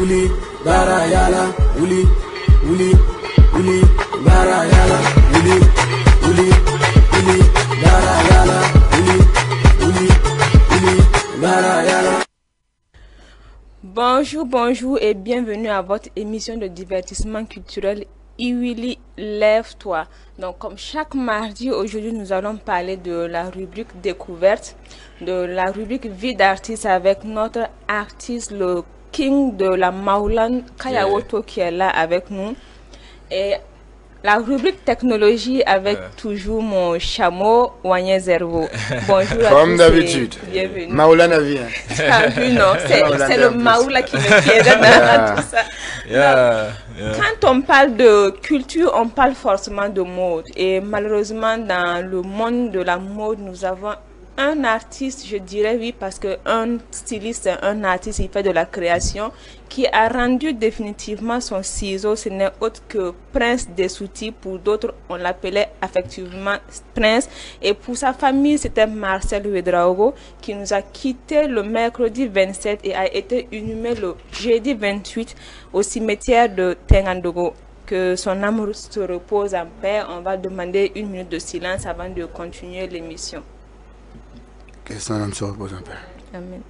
uli, barayala, uli, uli, uli, barayala, uli, uli, uli, barayala, uli, uli, uli, barayala. Bonjour, bonjour et bienvenue à votre émission de divertissement culturel Iwili Lève-toi. Donc comme chaque mardi, aujourd'hui nous allons parler de la rubrique découverte, de la rubrique vie d'artiste avec notre artiste, le king de la Maulan Kayawoto qui est là avec nous. Et la rubrique technologie avec toujours mon chameau Wanye Zervo. Bonjour à tous. Comme d'habitude. Bienvenue. Maoula vient. T'as vu, non? C'est le Maoula qui me piégeait dans tout ça. Quand on parle de culture, on parle forcément de mode. Et malheureusement, dans le monde de la mode, nous avons un artiste, je dirais oui, parce qu'un styliste, un artiste, il fait de la création, qui a rendu définitivement son ciseau. Ce n'est autre que Prince des outils. Pour d'autres, on l'appelait affectivement Prince. Et pour sa famille, c'était Marcel Ouedraogo, qui nous a quitté le mercredi 27 et a été inhumé le jeudi 28 au cimetière de Tengandogo. Que son âme se repose en paix. On va demander 1 minute de silence avant de continuer l'émission. Que son âme se repose en paix. Amen.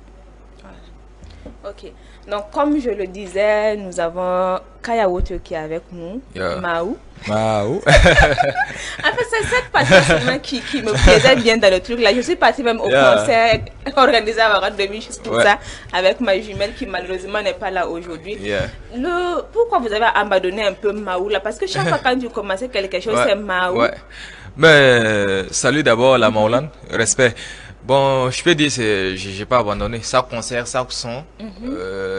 Voilà. Ok. Donc, comme je le disais, nous avons Kayawoto qui est avec nous. Maou. Maou. En fait, c'est cette partie qui me plaisait bien dans le truc là. Je suis partie même au concert organisé à Varat Demi juste pour ça, avec ma jumelle qui malheureusement n'est pas là aujourd'hui. Pourquoi vous avez abandonné un peu Maou là? Parce que chaque fois quand tu commençais quelque chose, c'est Maou. Mais salut d'abord la Maoulan, respect. Bon, je peux dire que j'ai pas abandonné. Ça concert, ça son,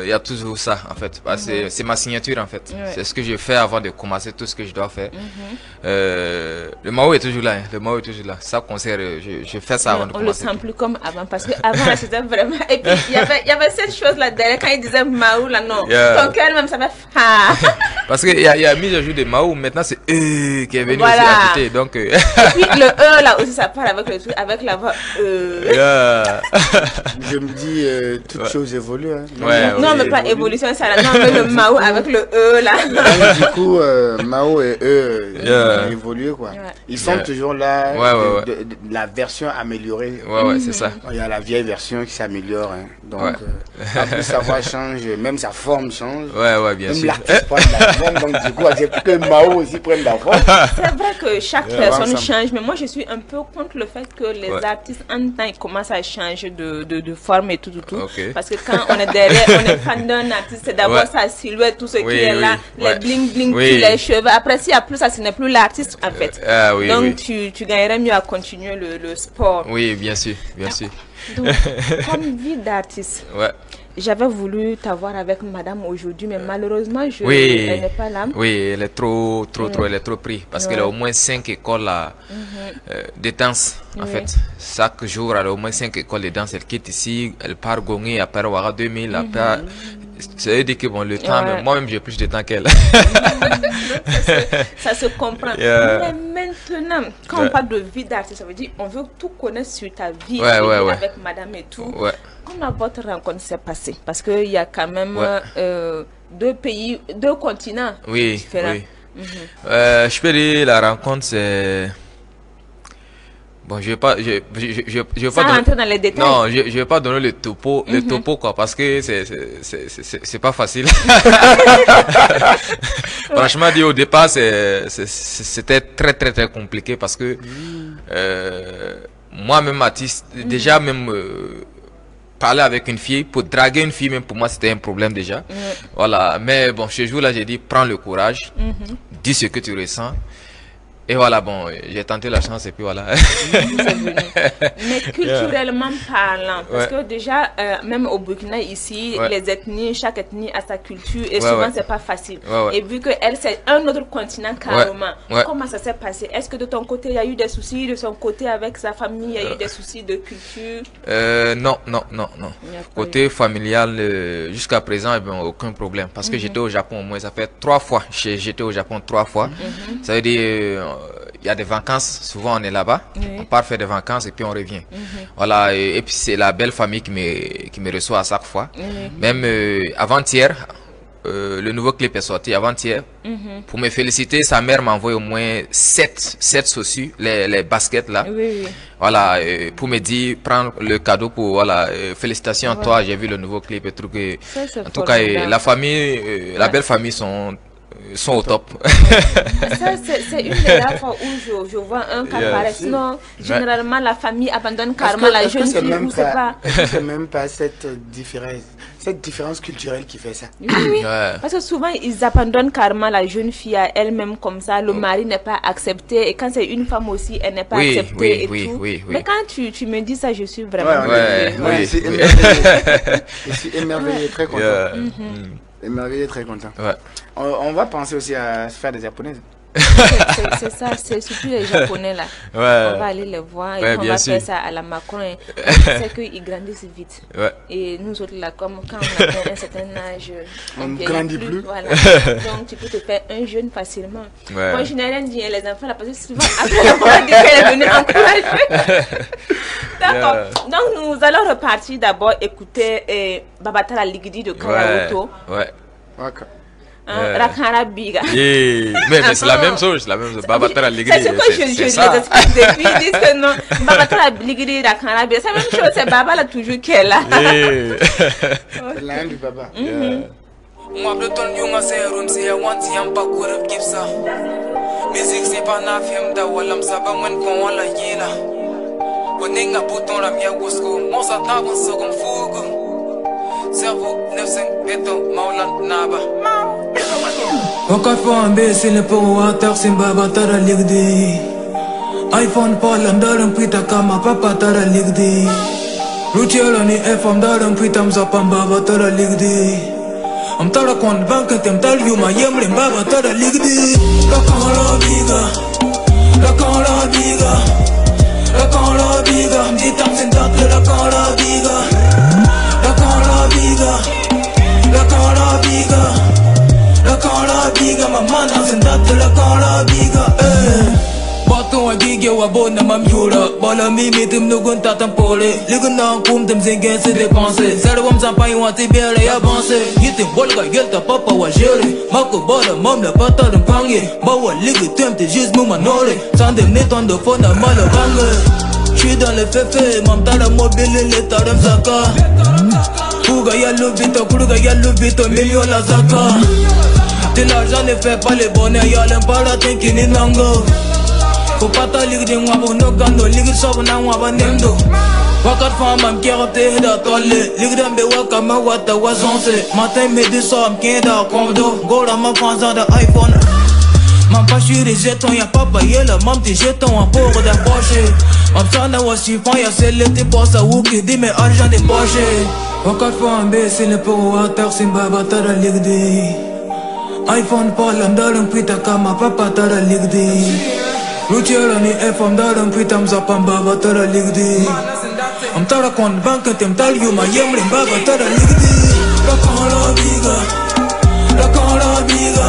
y a toujours ça en fait. C'est ma signature en fait. C'est ce que je fais avant de commencer tout ce que je dois faire. Le Mao est toujours là. Hein. Le Mao est toujours là. Ça concert, je fais ça avant de commencer. On le sent plus comme avant parce que avant c'était vraiment. Et puis il y avait cette chose là derrière quand il disait Mao là non. Ton cœur même ça fait. Parce que il y a mis à jour de Mao. Maintenant c'est qui est venu aussi à côté. Donc. Et puis le là aussi ça part avec le truc avec la voix Je me dis toutes choses évoluent. Hein. Non, mais pas évolution ça là. Non, mais le Mao avec le là. Donc, du coup, Mao et ils ont évolué quoi. Ils sont toujours là. De la version améliorée. C'est ça. Il y a la vieille version qui s'améliore. Hein. Donc, en plus sa voix change, même sa forme change. Bien sûr. Même l'artiste prend de la forme. Donc du coup, c'est plus que Mao aussi prenne de la forme. C'est vrai que chaque personne change, mais moi je suis un peu contre le fait que les artistes en temps ils commencent à changer de forme et tout. Parce que quand on est derrière, on est fan d'un artiste, c'est d'abord sa silhouette, tout ce qui est là, les bling bling, les cheveux. Après s'il y a plus ça, ce n'est plus l'artiste en fait. Donc tu gagnerais mieux à continuer le sport. Oui, bien sûr, bien sûr. Donc, comme vie d'artiste. J'avais voulu t'avoir avec madame aujourd'hui, mais malheureusement, elle n'est pas là. Oui, elle est trop, elle est trop prise. Parce qu'elle a au moins 5 écoles de danse, en fait. Chaque jour, elle a au moins 5 écoles de danse. Elle quitte ici, elle part gagner, après Ouara 2000, après... Ça veut dire que bon, le temps, moi-même, j'ai plus de temps qu'elle. ça se comprend. Mais maintenant, quand on parle de vie d'artiste, ça veut dire on veut tout connaître sur ta vie avec madame et tout. Comment votre rencontre s'est passée? Parce qu'il y a quand même 2 pays, 2 continents différents. Je peux dire la rencontre, c'est... Bon, je vais pas rentrer dans les détails. Non, je vais pas donner le topo quoi, parce que c'est pas facile. Franchement dit au départ c'était très compliqué parce que moi-même artiste déjà même parler avec une fille, pour draguer une fille même pour moi c'était un problème déjà. Voilà, mais bon ce jour-là j'ai dit prends le courage, dis ce que tu ressens. Et voilà, bon, j'ai tenté la chance et puis voilà. Mais culturellement parlant, parce que déjà, même au Burkina ici, les ethnies, chaque ethnie a sa culture et souvent c'est pas facile. Et vu que elle c'est un autre continent carrément, comment ça s'est passé? Est-ce que de ton côté il y a eu des soucis, de son côté avec sa famille il y a eu des soucis de culture? Non. Côté familial, jusqu'à présent, eh bien, aucun problème. Parce que j'étais au Japon au moins, ça fait 3 fois. J'étais au Japon 3 fois. Ça veut dire il y a des vacances, souvent on est là-bas, on part faire des vacances et puis on revient. Voilà, et puis c'est la belle famille qui me reçoit à chaque fois. Même avant-hier, le nouveau clip est sorti avant-hier. Pour me féliciter, sa mère m'a envoyé au moins 7 chaussures, les baskets là. Oui, oui. Voilà, pour me dire, prendre le cadeau pour, voilà, félicitations à toi, j'ai vu le nouveau clip et tout. En tout cas, la famille, la belle famille sont au top. Ça, c'est une des rares fois où je vois un cas pareil. Sinon, généralement, la famille abandonne carrément la jeune fille. C'est même pas cette différence culturelle qui fait ça. Oui. Parce que souvent, ils abandonnent carrément la jeune fille à elle-même comme ça. Le mari n'est pas accepté. Et quand c'est une femme aussi, elle n'est pas acceptée. Oui. Mais quand tu me dis ça, je suis vraiment... Je suis émerveillé, très content. Émerveillé, très content. On va penser aussi à se faire des japonaises. C'est ça, c'est surtout les Japonais là. On va aller les voir et on va faire ça à la Macron. C'est qu'ils grandissent vite. Et nous autres là, comme quand on a un certain âge, on ne grandit plus. Voilà. Donc tu peux te faire un jeune facilement. Moi je n'ai rien dit, les enfants là, parce que souvent après on va dire qu'elle est venue encourager. D'accord. Donc nous allons repartir d'abord écouter Babatara Ligidi de Karaoto. Rakara Biga. Mais c'est la même chose, Babatara Ligidi. C'est ce que je les explique depuis. Ils disent que non, Babatara Ligidi, Rakara Biga. C'est la même chose, c'est Baba là toujours qui est là. C'est la du Baba. Moi, Breton, Yunga, c'est Rumsi, Wanti, Yampa, Kurab, Gipsa. Musique, c'est pas Nafim, da Wallam, Sabaman, Konwala, Yela. Boninga, Bouton, la Mia, Wosko, Mosa, Tabon, Sogum, Fugu. Cerveau, 9-5, Beton, Maulan, Naba. Wakat for imbécile pour water Simba tara ligdi iPhone Poland dalam pita kama papa tara ligdi Ruchelo ni FM dalam pita mzapamba tara ligdi Am tara kon bank tem tal yuma yemrim baba tara ligdi La kala biga La kala biga La kala biga Mditam sintat la kala biga La kala biga La kala biga La kala biga, mama na sendate la kala biga, Bato a gige wa bona mam yura, bala mimi tim nugun tatampole, ligun na kum tim zingen se dépenser, servom sampai wa tibere avancer, yiti bolga yelta papa wa jere, mako bora mam la pata dem pange, bawa ligue temte juste mou manole, sans dem neton de fond à mal gangue, j'suis dans le féfé, mam ta la mobile l'état dem zaka, Kuga yallo vito, kuga yallo vito, million la zaka. L'argent ne fait pas les bonheurs, y'a l'imparatin qui n'est nango. Faut pas ta ligue de moi, bon, no gando, ligue sob na moi, ba nendo. Wakat fam, am kérate da tolle, ligue d'ambe waka ma wata wazonse. Matin, midi, soir, am kenda, kondo, gola ma fanza da iPhone. Mam pas sur les jetons, y'a pas payé la mam tes jetons en pauvre d'approcher. Mam sana wa chiffon, y'a celle tes postes à Wookie, dis mes argent des poches. Wakat fam, c'est le pour water, simba batara ligue de. iPhone Poland dalam pita kama papa tara ligdi Ruchelo ni FM dalam pita mzapamba tara ligdi Am tara kon bank tem tal yuma yemrim baba tara ligdi La kala biga La kala biga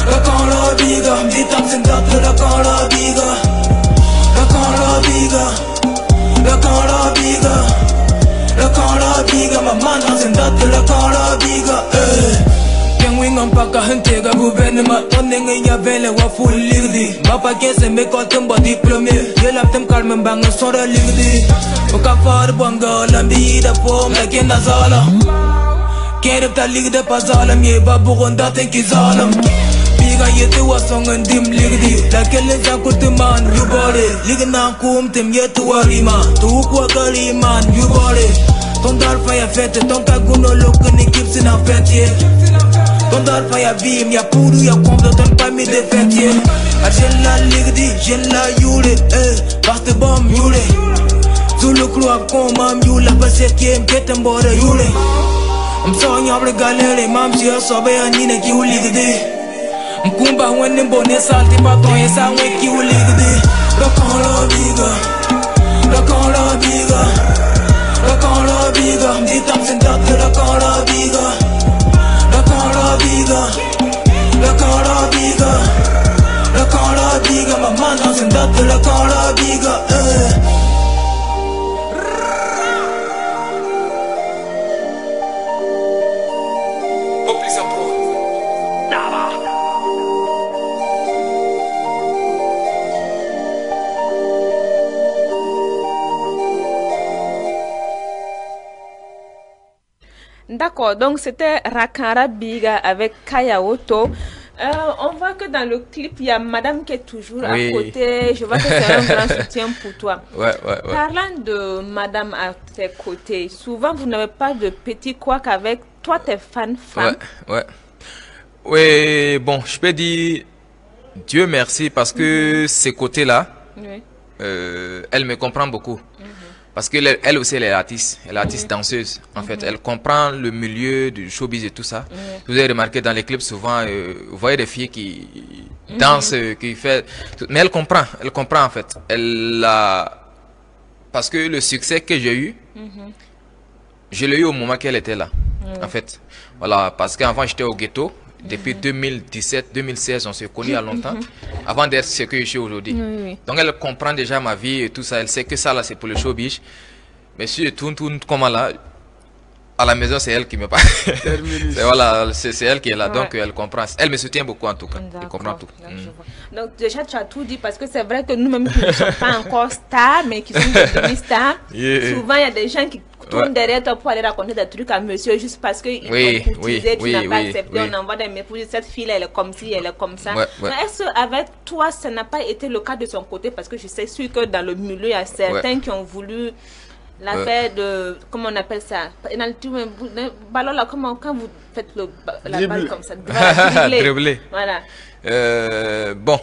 La kala biga Mditam sentat la kala biga La kala biga La kala biga La kala biga Mama na sentat la kala biga Wingam paka hentega gouvernement Tondeng ya vele wa full ligdi Bapa kese me kotem ba diplômé Yelap tem kalmen bang sora ligdi Oka far banga lambi da pom la kenda zala Kerep ta ligde pa zalam ye babu gonda tenki zalam Biga yete wa songan dim ligdi La kele jankutu man you body Ligna kum tem yetu warima Tu kwa kaliman you body Ton darfa ya fete ton kaguno lokani kipsi na fete Ton darfa ya bim, ya poudre, ya compte, ton pas mis de fêtier. J'ai la ligdi, j'ai la yule, Basta bom yule. Tout le club comme mam yule, pas septième, qu'est-ce bord yule. I'm sorry, I'm galère, mam si ya sobe ya nine ki uligdi. Mkumba wene bonne salti baton, ya sa we ki uligdi. La kala biga, la kala biga, la kala biga. Mditam sentat la kala biga. La kala biga La kala biga Mama na sendat la kala biga Plus en D'accord, donc c'était Rakara Biga avec Kaya Oto. On voit que dans le clip, il y a madame qui est toujours à côté. Je vois que c'est un grand soutien pour toi. Parlant de madame à tes côtés, souvent vous n'avez pas de petit couac avec toi, tes fans femmes. Oui, bon, je peux dire Dieu merci parce que ces côtés-là, elle me comprend beaucoup. Parce qu'elle aussi, elle est artiste danseuse, en fait. Elle comprend le milieu du showbiz et tout ça. Vous avez remarqué dans les clips, souvent, vous voyez des filles qui dansent, qui fait... Mais elle comprend en fait. Parce que le succès que j'ai eu, je l'ai eu au moment qu'elle était là, en fait. Voilà, parce qu'avant, j'étais au ghetto. Depuis 2017, 2016, on s'est connus il y a longtemps, avant d'être ce que je suis aujourd'hui. Donc elle comprend déjà ma vie et tout ça, elle sait que ça là c'est pour le showbiz. Mais si je tourne comme là, à la maison c'est elle qui me parle. Voilà, c'est elle qui est là, donc elle comprend. Elle me soutient beaucoup en tout cas, elle comprend tout. Donc déjà tu as tout dit parce que c'est vrai que nous-mêmes qui ne sommes pas encore stars, mais qui sont devenus stars, souvent il y a des gens qui tourne derrière toi pour aller raconter des trucs à monsieur juste parce que tu n'as pas accepté, on envoie des messages pour dire cette fille elle est comme ci, elle est comme ça. Mais est-ce qu'avec toi ça n'a pas été le cas de son côté? Parce que je sais sûr que dans le milieu il y a certains qui ont voulu la faire de, comment on appelle ça, ballon là, comment quand vous faites la balle comme ça, dribbler. Voilà. Bon,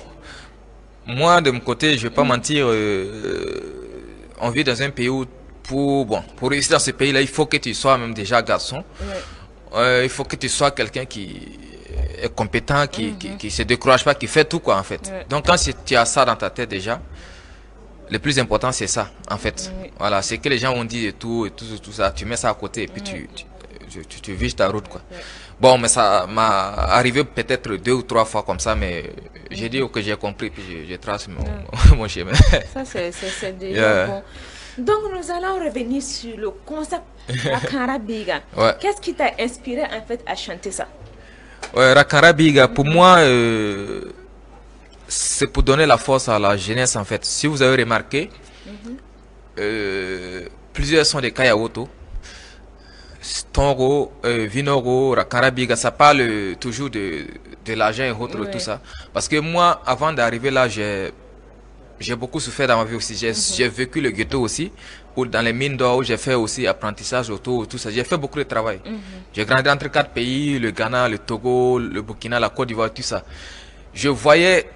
moi de mon côté je vais pas mentir, on vit dans un pays où pour réussir dans ce pays-là, il faut que tu sois même déjà garçon. Il faut que tu sois quelqu'un qui est compétent, qui se décourage pas, qui fait tout quoi en fait. Donc quand tu as ça dans ta tête déjà, le plus important c'est ça en fait. Voilà, c'est que les gens ont dit et tout ça, tu mets ça à côté et puis tu vises ta route quoi. Bon, mais ça m'a arrivé peut-être 2 ou 3 fois comme ça, mais j'ai dit que j'ai compris puis je trace mon chemin. Ça c'est déjà bon. Donc nous allons revenir sur le concept Rakara Biga. Qu'est-ce qui t'a inspiré en fait à chanter ça? Rakara Biga, pour moi, c'est pour donner la force à la jeunesse en fait. Si vous avez remarqué, plusieurs sont des Kaya Oto. Tongo, Vinoro, Rakara Biga, ça parle toujours de l'argent et autres, tout ça. Parce que moi, avant d'arriver là, j'ai beaucoup souffert dans ma vie aussi. J'ai vécu le ghetto aussi, ou dans les mines d'or où j'ai fait aussi apprentissage auto, tout ça. J'ai fait beaucoup de travail. J'ai grandi entre 4 pays, le Ghana, le Togo, le Burkina, la Côte d'Ivoire, tout ça. Je voyais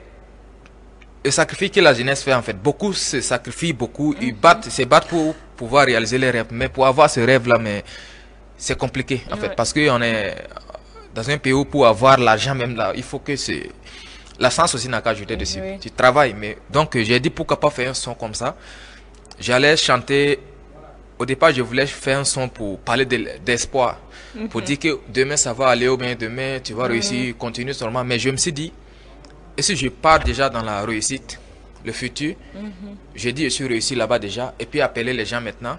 le sacrifice que la jeunesse fait en fait. Beaucoup se sacrifient, beaucoup, ils se battent pour pouvoir réaliser les rêves. Mais pour avoir ce rêve-là, mais c'est compliqué en fait. Parce qu'on est dans un pays où pour avoir l'argent même là, il faut que c'est... La chance aussi n'a qu'à ajouter dessus. Tu travailles, mais donc j'ai dit pourquoi pas faire un son comme ça. J'allais chanter. Au départ, je voulais faire un son pour parler d'espoir, pour dire que demain ça va aller ou bien demain tu vas réussir, continuer seulement. Mais je me suis dit, et si je pars déjà dans la réussite, le futur, j'ai dit je suis réussi là-bas déjà, et puis appeler les gens maintenant.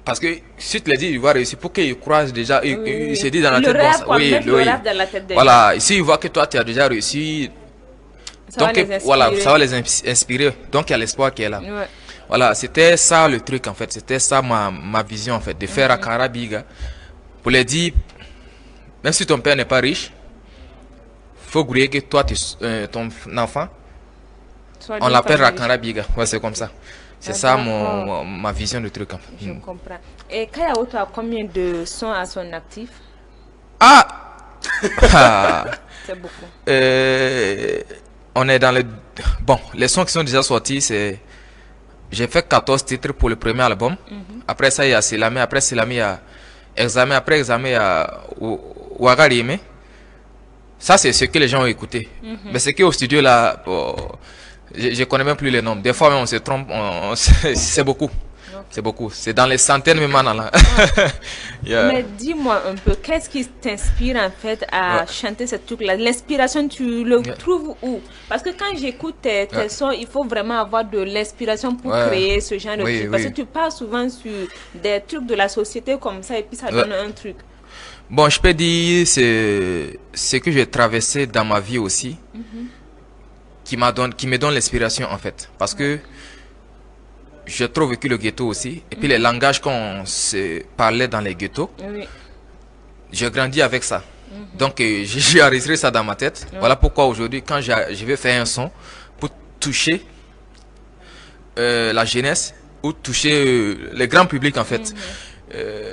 Parce que si tu les dis, il va réussir, pour qu'ils croisent déjà, il se dit dans la tête, voilà, ici, ils voient que toi, tu as déjà réussi. Donc, voilà, ça va les inspirer. Donc, il y a l'espoir qui est là. Voilà, c'était ça le truc, en fait. C'était ça ma vision, en fait, de faire Rakara Biga. Pour les dire, même si ton père n'est pas riche, il faut grouiller que toi, ton enfant, on l'appelle Rakara Biga. Ouais, c'est comme ça. C'est ça ma vision du truc. Je comprends. Et Kaya Oto a combien de sons à son actif? C'est beaucoup. On est dans les... Bon, les sons qui sont déjà sortis, c'est... J'ai fait 14 titres pour le premier album. Après ça, il y a Selame. Après Selame, il y a Examen. Après Examen, il y a Ouagarime. Ça, c'est ce que les gens ont écouté. Mais c'est qu'au studio, là... Je connais même plus les noms. Des fois, même, on se trompe. C'est beaucoup. C'est beaucoup. C'est dans les centaines même là. Mais dis-moi un peu, qu'est-ce qui t'inspire en fait à chanter ce truc-là? L'inspiration, tu le trouves où? Parce que quand j'écoute tes sons, il faut vraiment avoir de l'inspiration pour créer ce genre de truc. Parce que tu parles souvent sur des trucs de la société comme ça et puis ça donne un truc. Bon, je peux dire c'est ce que j'ai traversé dans ma vie aussi. Qui me donne l'inspiration en fait, parce que j'ai trop vécu le ghetto aussi, et puis les langages qu'on se parlait dans les ghettos, j'ai grandi avec ça. Donc, j'ai enregistré ça dans ma tête. Voilà pourquoi aujourd'hui, quand je vais faire un son pour toucher la jeunesse ou toucher le grand public, en fait,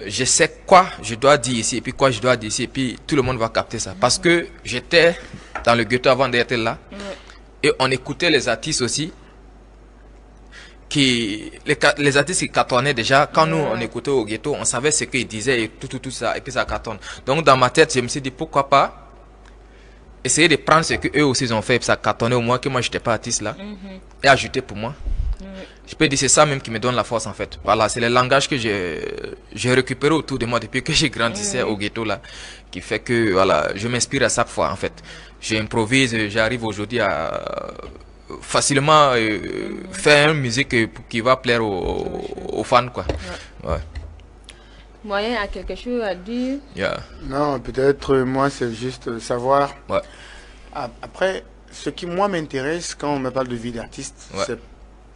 je sais quoi je dois dire ici et puis quoi je dois dire ici et puis tout le monde va capter ça. Parce que j'étais dans le ghetto avant d'être là et on écoutait les artistes aussi. Les artistes qui cartonnaient déjà, quand nous on écoutait au ghetto, on savait ce qu'ils disaient et tout ça, et puis ça cartonne. Donc dans ma tête, je me suis dit pourquoi pas essayer de prendre ce que eux aussi ont fait, et puis ça cartonnait au moins que moi j'étais pas artiste là, et ajouter pour moi. Je peux dire c'est ça même qui me donne la force en fait. Voilà, c'est le langage que j'ai récupéré autour de moi depuis que j'ai grandissé au ghetto là, qui fait que voilà, je m'inspire à chaque fois en fait. J'improvise, j'arrive aujourd'hui à facilement faire une musique qui va plaire aux fans quoi. Moyen a quelque chose à dire? Non, peut-être moi c'est juste savoir. Après, ce qui moi m'intéresse quand on me parle de vie d'artiste, c'est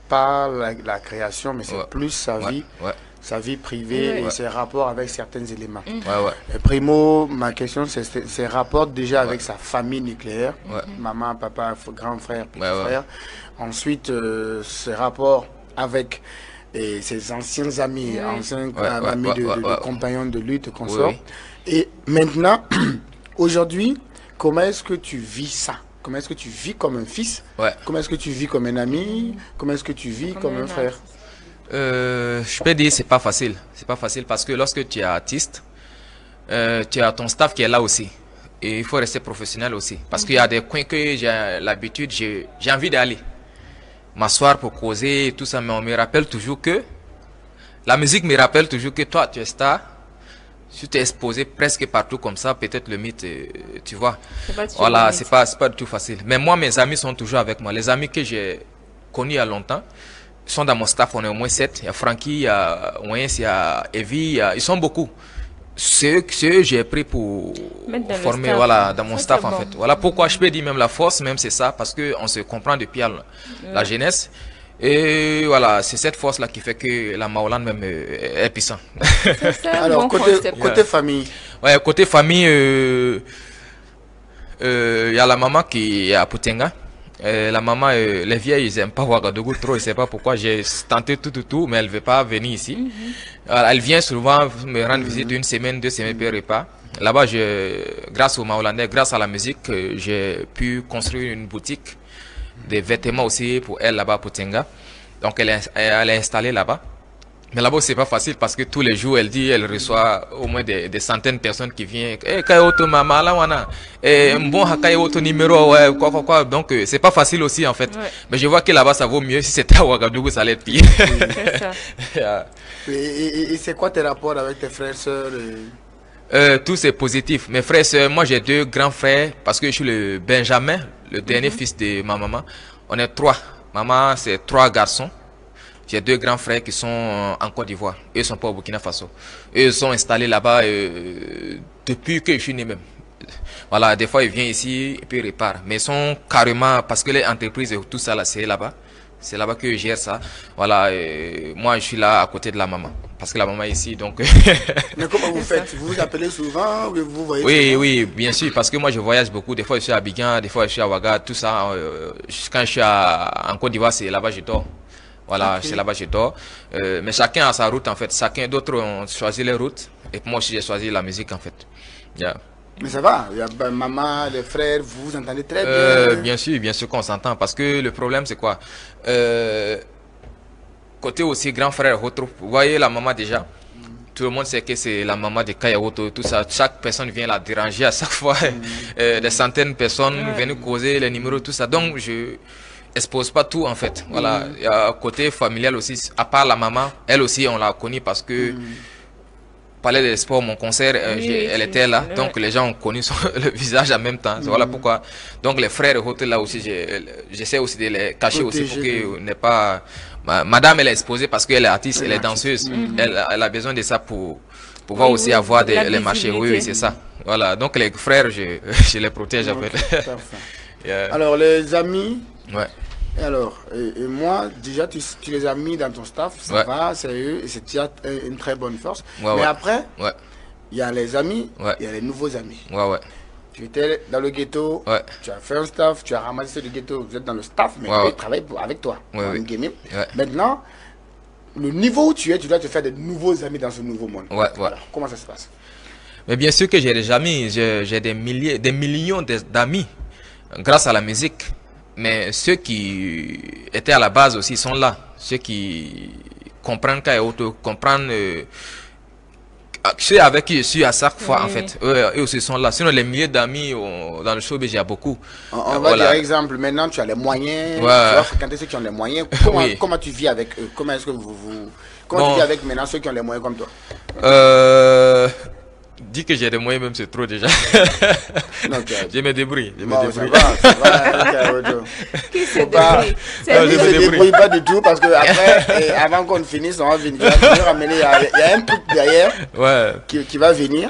pas la création, mais c'est plus sa vie. Sa vie privée et ses rapports avec certains éléments. Primo, ma question, c'est ses rapports déjà avec sa famille nucléaire, maman, papa, grand frère, petit frère. Ensuite, ses rapports avec ses anciens amis, anciens amis de compagnons de lutte, consorts. Et maintenant, aujourd'hui, comment est-ce que tu vis ça? Comment est-ce que tu vis comme un fils? Comment est-ce que tu vis comme un ami? Comment est-ce que tu vis comme un frère? Je peux dire c'est pas facile. C'est pas facile parce que lorsque tu es artiste, tu as ton staff qui est là aussi. Et il faut rester professionnel aussi. Parce qu'il y a des coins que j'ai l'habitude, j'ai envie d'aller m'asseoir pour causer et tout ça. Mais on me rappelle toujours que la musique me rappelle toujours que toi tu es star. Si tu es exposé presque partout comme ça, peut-être le mythe, tu vois. Voilà, c'est pas du tout facile. Mais moi, mes amis sont toujours avec moi. Les amis que j'ai connus il y a longtemps sont dans mon staff, on est au moins 7. Il y a Frankie, il y a Wens, il y a Evie, ils sont beaucoup. Ceux que j'ai pris pour former dans mon staff en fait. Voilà pourquoi je peux dire même la force, même c'est ça, parce qu'on se comprend depuis la jeunesse. Et voilà, c'est cette force-là qui fait que la Maoulane même est puissant. Alors, côté famille. Côté famille, il y a la maman qui est à Poutenga. La maman, les vieilles, ils n'aiment pas Ouagadougou trop, je ne sais pas pourquoi. J'ai tenté tout, mais elle ne veut pas venir ici. Alors, elle vient souvent me rendre visite une semaine, 2 semaines per repas. Là-bas, grâce aux Maoulandais, grâce à la musique, j'ai pu construire une boutique, des vêtements aussi pour elle là-bas à Poutenga. Donc, elle est installée là-bas. Mais là-bas, c'est pas facile parce que tous les jours, elle dit, elle reçoit au moins des centaines de personnes qui viennent. Quoi. Donc, c'est pas facile aussi, en fait. Mais je vois que là-bas, ça vaut mieux. Si c'était à Ouagadougou, ça allait être pire. Et c'est quoi tes rapports avec tes frères, sœurs? Tout c'est positif. Mes frères, sœurs, moi, j'ai 2 grands frères parce que je suis le Benjamin, le dernier fils de ma maman. On est 3. Maman, c'est 3 garçons. J'ai 2 grands frères qui sont en Côte d'Ivoire. Eux sont pas au Burkina Faso. Eux sont installés là-bas depuis que je suis né même. Voilà, des fois ils viennent ici et puis ils réparent. Mais ils sont carrément, parce que les entreprises et tout ça là, c'est là-bas. C'est là-bas que je gère ça. Voilà, moi je suis là à côté de la maman. Parce que la maman est ici, donc... Mais comment vous faites? Vous vous appelez souvent? Vous voyez oui, bien sûr, parce que moi je voyage beaucoup. Des fois je suis à Abidjan, des fois je suis à Ouaga, tout ça. Quand je suis en Côte d'Ivoire, c'est là-bas que je dors. Voilà, c'est là-bas que je dors. Mais chacun a sa route en fait. Chacun d'autres ont choisi les routes. Et moi aussi j'ai choisi la musique en fait. Mais ça va, il y a maman, les frères, vous vous entendez très bien. Bien sûr qu'on s'entend. Parce que le problème c'est quoi? Côté aussi grand frère, vous voyez la maman déjà. Tout le monde sait que c'est la maman de Kayaoto, tout ça. Chaque personne vient la déranger à chaque fois. Des centaines de personnes viennent causer les numéros, tout ça. Donc je expose pas tout en fait. Voilà. Il y a côté familial aussi, à part la maman, elle aussi on l'a connue parce que Palais des Sports, mon concert, elle était là, donc les gens ont connu le visage en même temps. Voilà pourquoi. Donc les frères et autres là aussi, j'essaie aussi de les cacher aussi pour que n'est pas. Madame, elle est exposée parce qu'elle est artiste, elle est danseuse. Elle a besoin de ça pour pouvoir aussi avoir les marchés. Oui, c'est ça. Voilà. Donc les frères, je les protège en fait. Alors les amis. Alors, et moi, déjà, tu les as mis dans ton staff, ça va, c'est eux, et c'est déjà une très bonne force. Mais après, il y a les amis, il y a les nouveaux amis. Tu étais dans le ghetto, tu as fait un staff, tu as ramassé le ghetto, vous êtes dans le staff, mais il travaille avec toi. Maintenant, le niveau où tu es, tu dois te faire de nouveaux amis dans ce nouveau monde. Alors, comment ça se passe? Mais bien sûr que j'ai des amis, j'ai des millions d'amis grâce à la musique. Mais ceux qui étaient à la base aussi sont là. Ceux qui comprennent Kayaoto, comprennent ceux avec qui je suis à chaque fois, en fait. Eux aussi sont là. Sinon, les milliers d'amis dans le showbiz, il y a beaucoup. On va dire exemple, maintenant tu as les moyens, tu vas fréquenter ceux qui ont les moyens. Comment tu vis avec eux? Comment est-ce que comment tu vis avec maintenant ceux qui ont les moyens comme toi? Dis que j'ai des moyens, même c'est trop déjà. Je me débrouille. Ça va, Qui se débrouille? Je ne me débrouille pas du tout parce que après, avant qu'on finisse, on va venir ramener. Il y a un truc derrière qui va venir.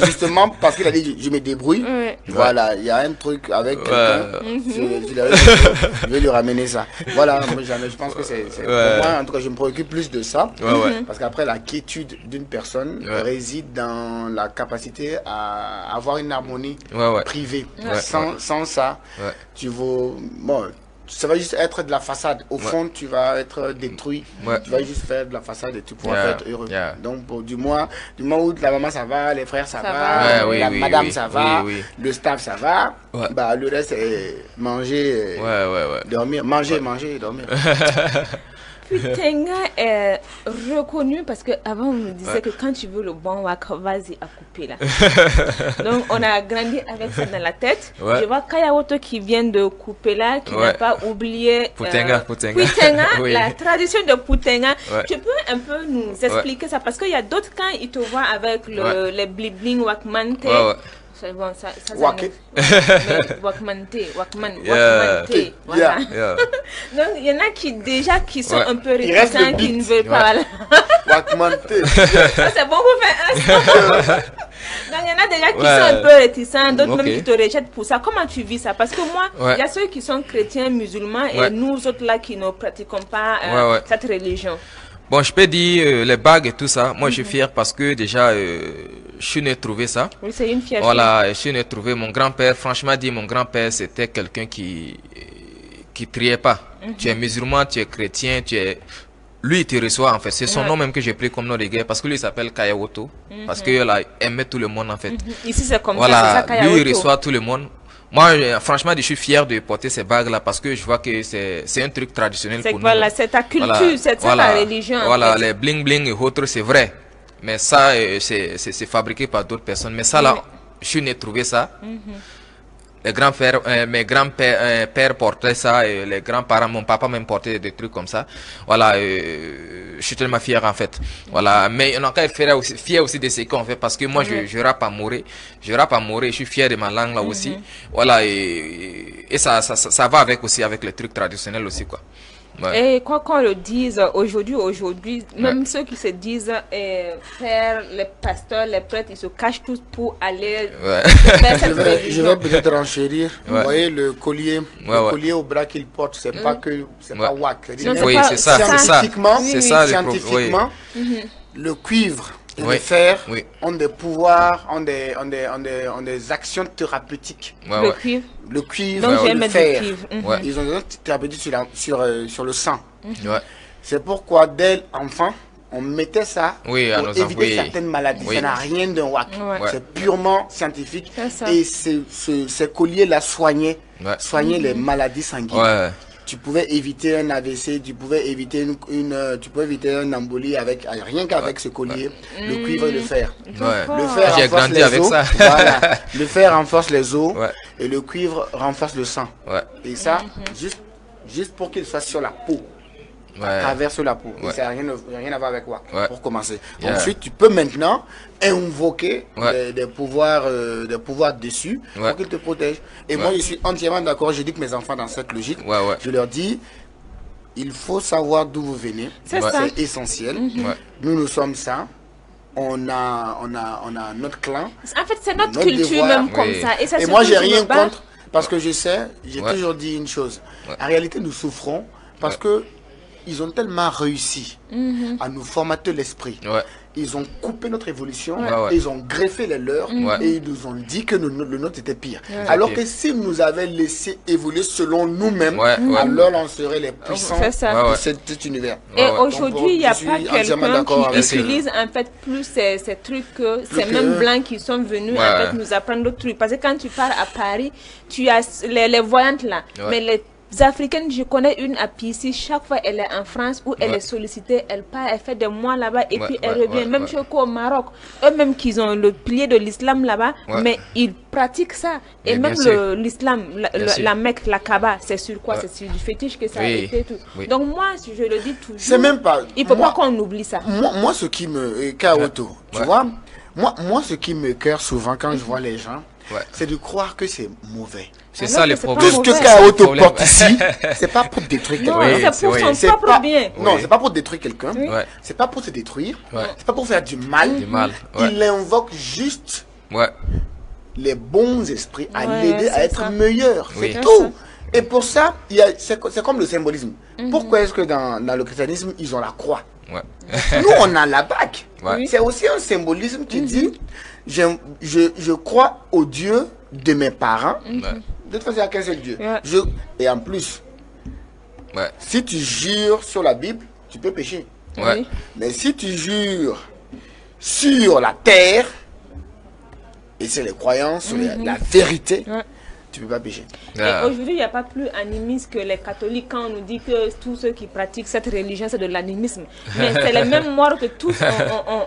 Justement parce qu'il a dit je me débrouille. Voilà, il y a un truc avec quelqu'un. Je vais lui ramener ça. Voilà, je pense que c'est pour moi, en tout cas, je me préoccupe plus de ça. Parce qu'après, la quiétude d'une personne réside dans la capacité à avoir une harmonie privée. Sans ça, tu vas... Bon, ça va juste être de la façade. Au fond, tu vas être détruit. Tu vas juste faire de la façade et tu pourras être heureux. Donc, du moins où la maman ça va, les frères ça va, la madame ça va, le staff ça va, bah, le reste c'est manger, dormir. Manger et dormir. Putenga est reconnu parce qu'avant on me disait que quand tu veux le bon wak, vas-y à couper là. Donc on a grandi avec ça dans la tête. Je vois Kayaoto qui vient de couper là, qui n'a pas oublié Putenga. La tradition de Putenga. Tu peux un peu nous expliquer ça parce qu'il y a d'autres quand ils te voient avec les blibling wakmante. C'est bon, ça Wakman. Voilà. Donc, il y en a qui sont un peu réticents, qui ne veulent pas. Wakman. C'est bon pour faire Donc, il y en a déjà qui sont un peu réticents, d'autres même qui te rejettent pour ça. Comment tu vis ça? Parce que moi, il y a ceux qui sont chrétiens, musulmans, et nous autres là qui ne pratiquons pas cette religion. Bon, je peux dire les bagues et tout ça. Moi, je suis fier parce que déjà, je suis né trouver ça. Oui, c'est une fierté. Voilà, je suis né trouver mon grand-père. Franchement dit, mon grand-père, c'était quelqu'un qui triait pas. Tu es musulman, tu es chrétien, lui, il te reçoit en fait. C'est son nom même que j'ai pris comme nom de guerre parce que lui, il s'appelle Kayaoto. Parce qu'il aimait tout le monde en fait. Ici, c'est comme ça, c'est ça, Kayaoto. Lui, il reçoit tout le monde. Moi, franchement, je suis fier de porter ces bagues-là parce que je vois que c'est un truc traditionnel pour nous. Voilà, c'est ta culture, c'est ça la religion. Voilà, les bling-bling et autres, c'est vrai. Mais ça, c'est fabriqué par d'autres personnes. Mais ça, là, je suis né trouver ça. Les grands-pères, mes grands-pères portaient ça, et les grands-parents, mon papa même portait des trucs comme ça. Voilà, je suis tellement fier en fait. Voilà, mais on a qu'à être fier aussi de ce qu'on fait parce que moi je rappe à mourir. Je suis fier de ma langue là aussi. Voilà, et ça va avec aussi avec les trucs traditionnels aussi quoi. Et quoi qu'on le dise aujourd'hui, même ceux qui se disent faire les pasteurs, les prêtres, ils se cachent tous pour aller faire cette religion. Je vais peut-être renchérir. Vous voyez le collier, collier au bras qu'il porte, c'est pas que c'est pas wak. Oui, c'est ça. Scientifiquement, le cuivre et le fer ont des pouvoirs, ont des actions thérapeutiques. Le cuivre. Donc, le fer. Ils ont des actions thérapeutiques sur le sang. C'est pourquoi dès l'enfant, on mettait ça pour éviter certaines maladies. Ça n'a rien d'un wak. C'est purement scientifique. Et ces colliers-là soignaient les maladies sanguines. Tu pouvais éviter un AVC, tu pouvais éviter une embolie rien qu'avec ce collier, le cuivre et le fer. Le fer j'ai grandi avec ça. Voilà. Le fer renforce les os et le cuivre renforce le sang. Et ça, juste pour qu'il soit sur la peau. Traverse la peau. Et ça n'a rien à voir avec quoi. Pour commencer. Ensuite, tu peux maintenant invoquer des pouvoirs dessus pour qu'ils te protègent. Et moi, je suis entièrement d'accord. Je dis que mes enfants dans cette logique, je leur dis, il faut savoir d'où vous venez. C'est essentiel. Nous sommes ça. On a notre clan. En fait, c'est notre culture même comme ça. Et moi, j'ai rien contre. Parce que j'ai toujours dit une chose. En réalité, nous souffrons parce que ils ont tellement réussi à nous formater l'esprit. ils ont coupé notre évolution, et ils ont greffé les leurs, et ils nous ont dit que le nôtre était pire. Alors que s'ils nous avaient laissé évoluer selon nous-mêmes, alors on serait les puissants de cet univers. Et aujourd'hui, il n'y a pas quelqu'un qui utilise en fait plus ces trucs que ces mêmes blancs qui sont venus en fait nous apprendre d'autres trucs. Parce que quand tu pars à Paris, tu as les voyantes là, mais les Africaines, je connais une à Pissi, chaque fois elle est en France où elle est sollicitée, elle part, elle fait des mois là-bas et puis elle revient. Même chez au Maroc, eux-mêmes qu'ils ont le pilier de l'islam là-bas, mais ils pratiquent ça. Et même l'islam, la Mecque, la Kaaba, c'est sur quoi? C'est sur du fétiche que ça a été tout. Donc moi, si je le dis toujours, c'est même pas, il ne faut pas qu'on oublie ça. Moi, ce qui me... Kaoto, tu vois, moi, ce qui me cœur souvent quand je vois les gens, c'est de croire que c'est mauvais. C'est ça le problème. Ce que Kaoto porte ici, c'est pas pour détruire quelqu'un. C'est pour son propre bien. Non, c'est pas pour détruire quelqu'un. C'est pas pour se détruire. C'est pas pour faire du mal. Il invoque juste les bons esprits à l'aider à être meilleur. C'est tout. Et pour ça, c'est comme le symbolisme. Pourquoi est-ce que dans le christianisme, ils ont la croix? Nous, on a la bague. C'est aussi un symbolisme qui dit, je crois au Dieu de mes parents. De toute façon, il y a qu'un seul Dieu. Et en plus, si tu jures sur la Bible, tu peux pécher. Mais si tu jures sur la terre, et c'est les croyances, sur la vérité, tu peux pas pécher. Et aujourd'hui, il n'y a pas plus animiste que les catholiques quand on nous dit que tous ceux qui pratiquent cette religion, c'est de l'animisme. Mais c'est les mêmes morts que tous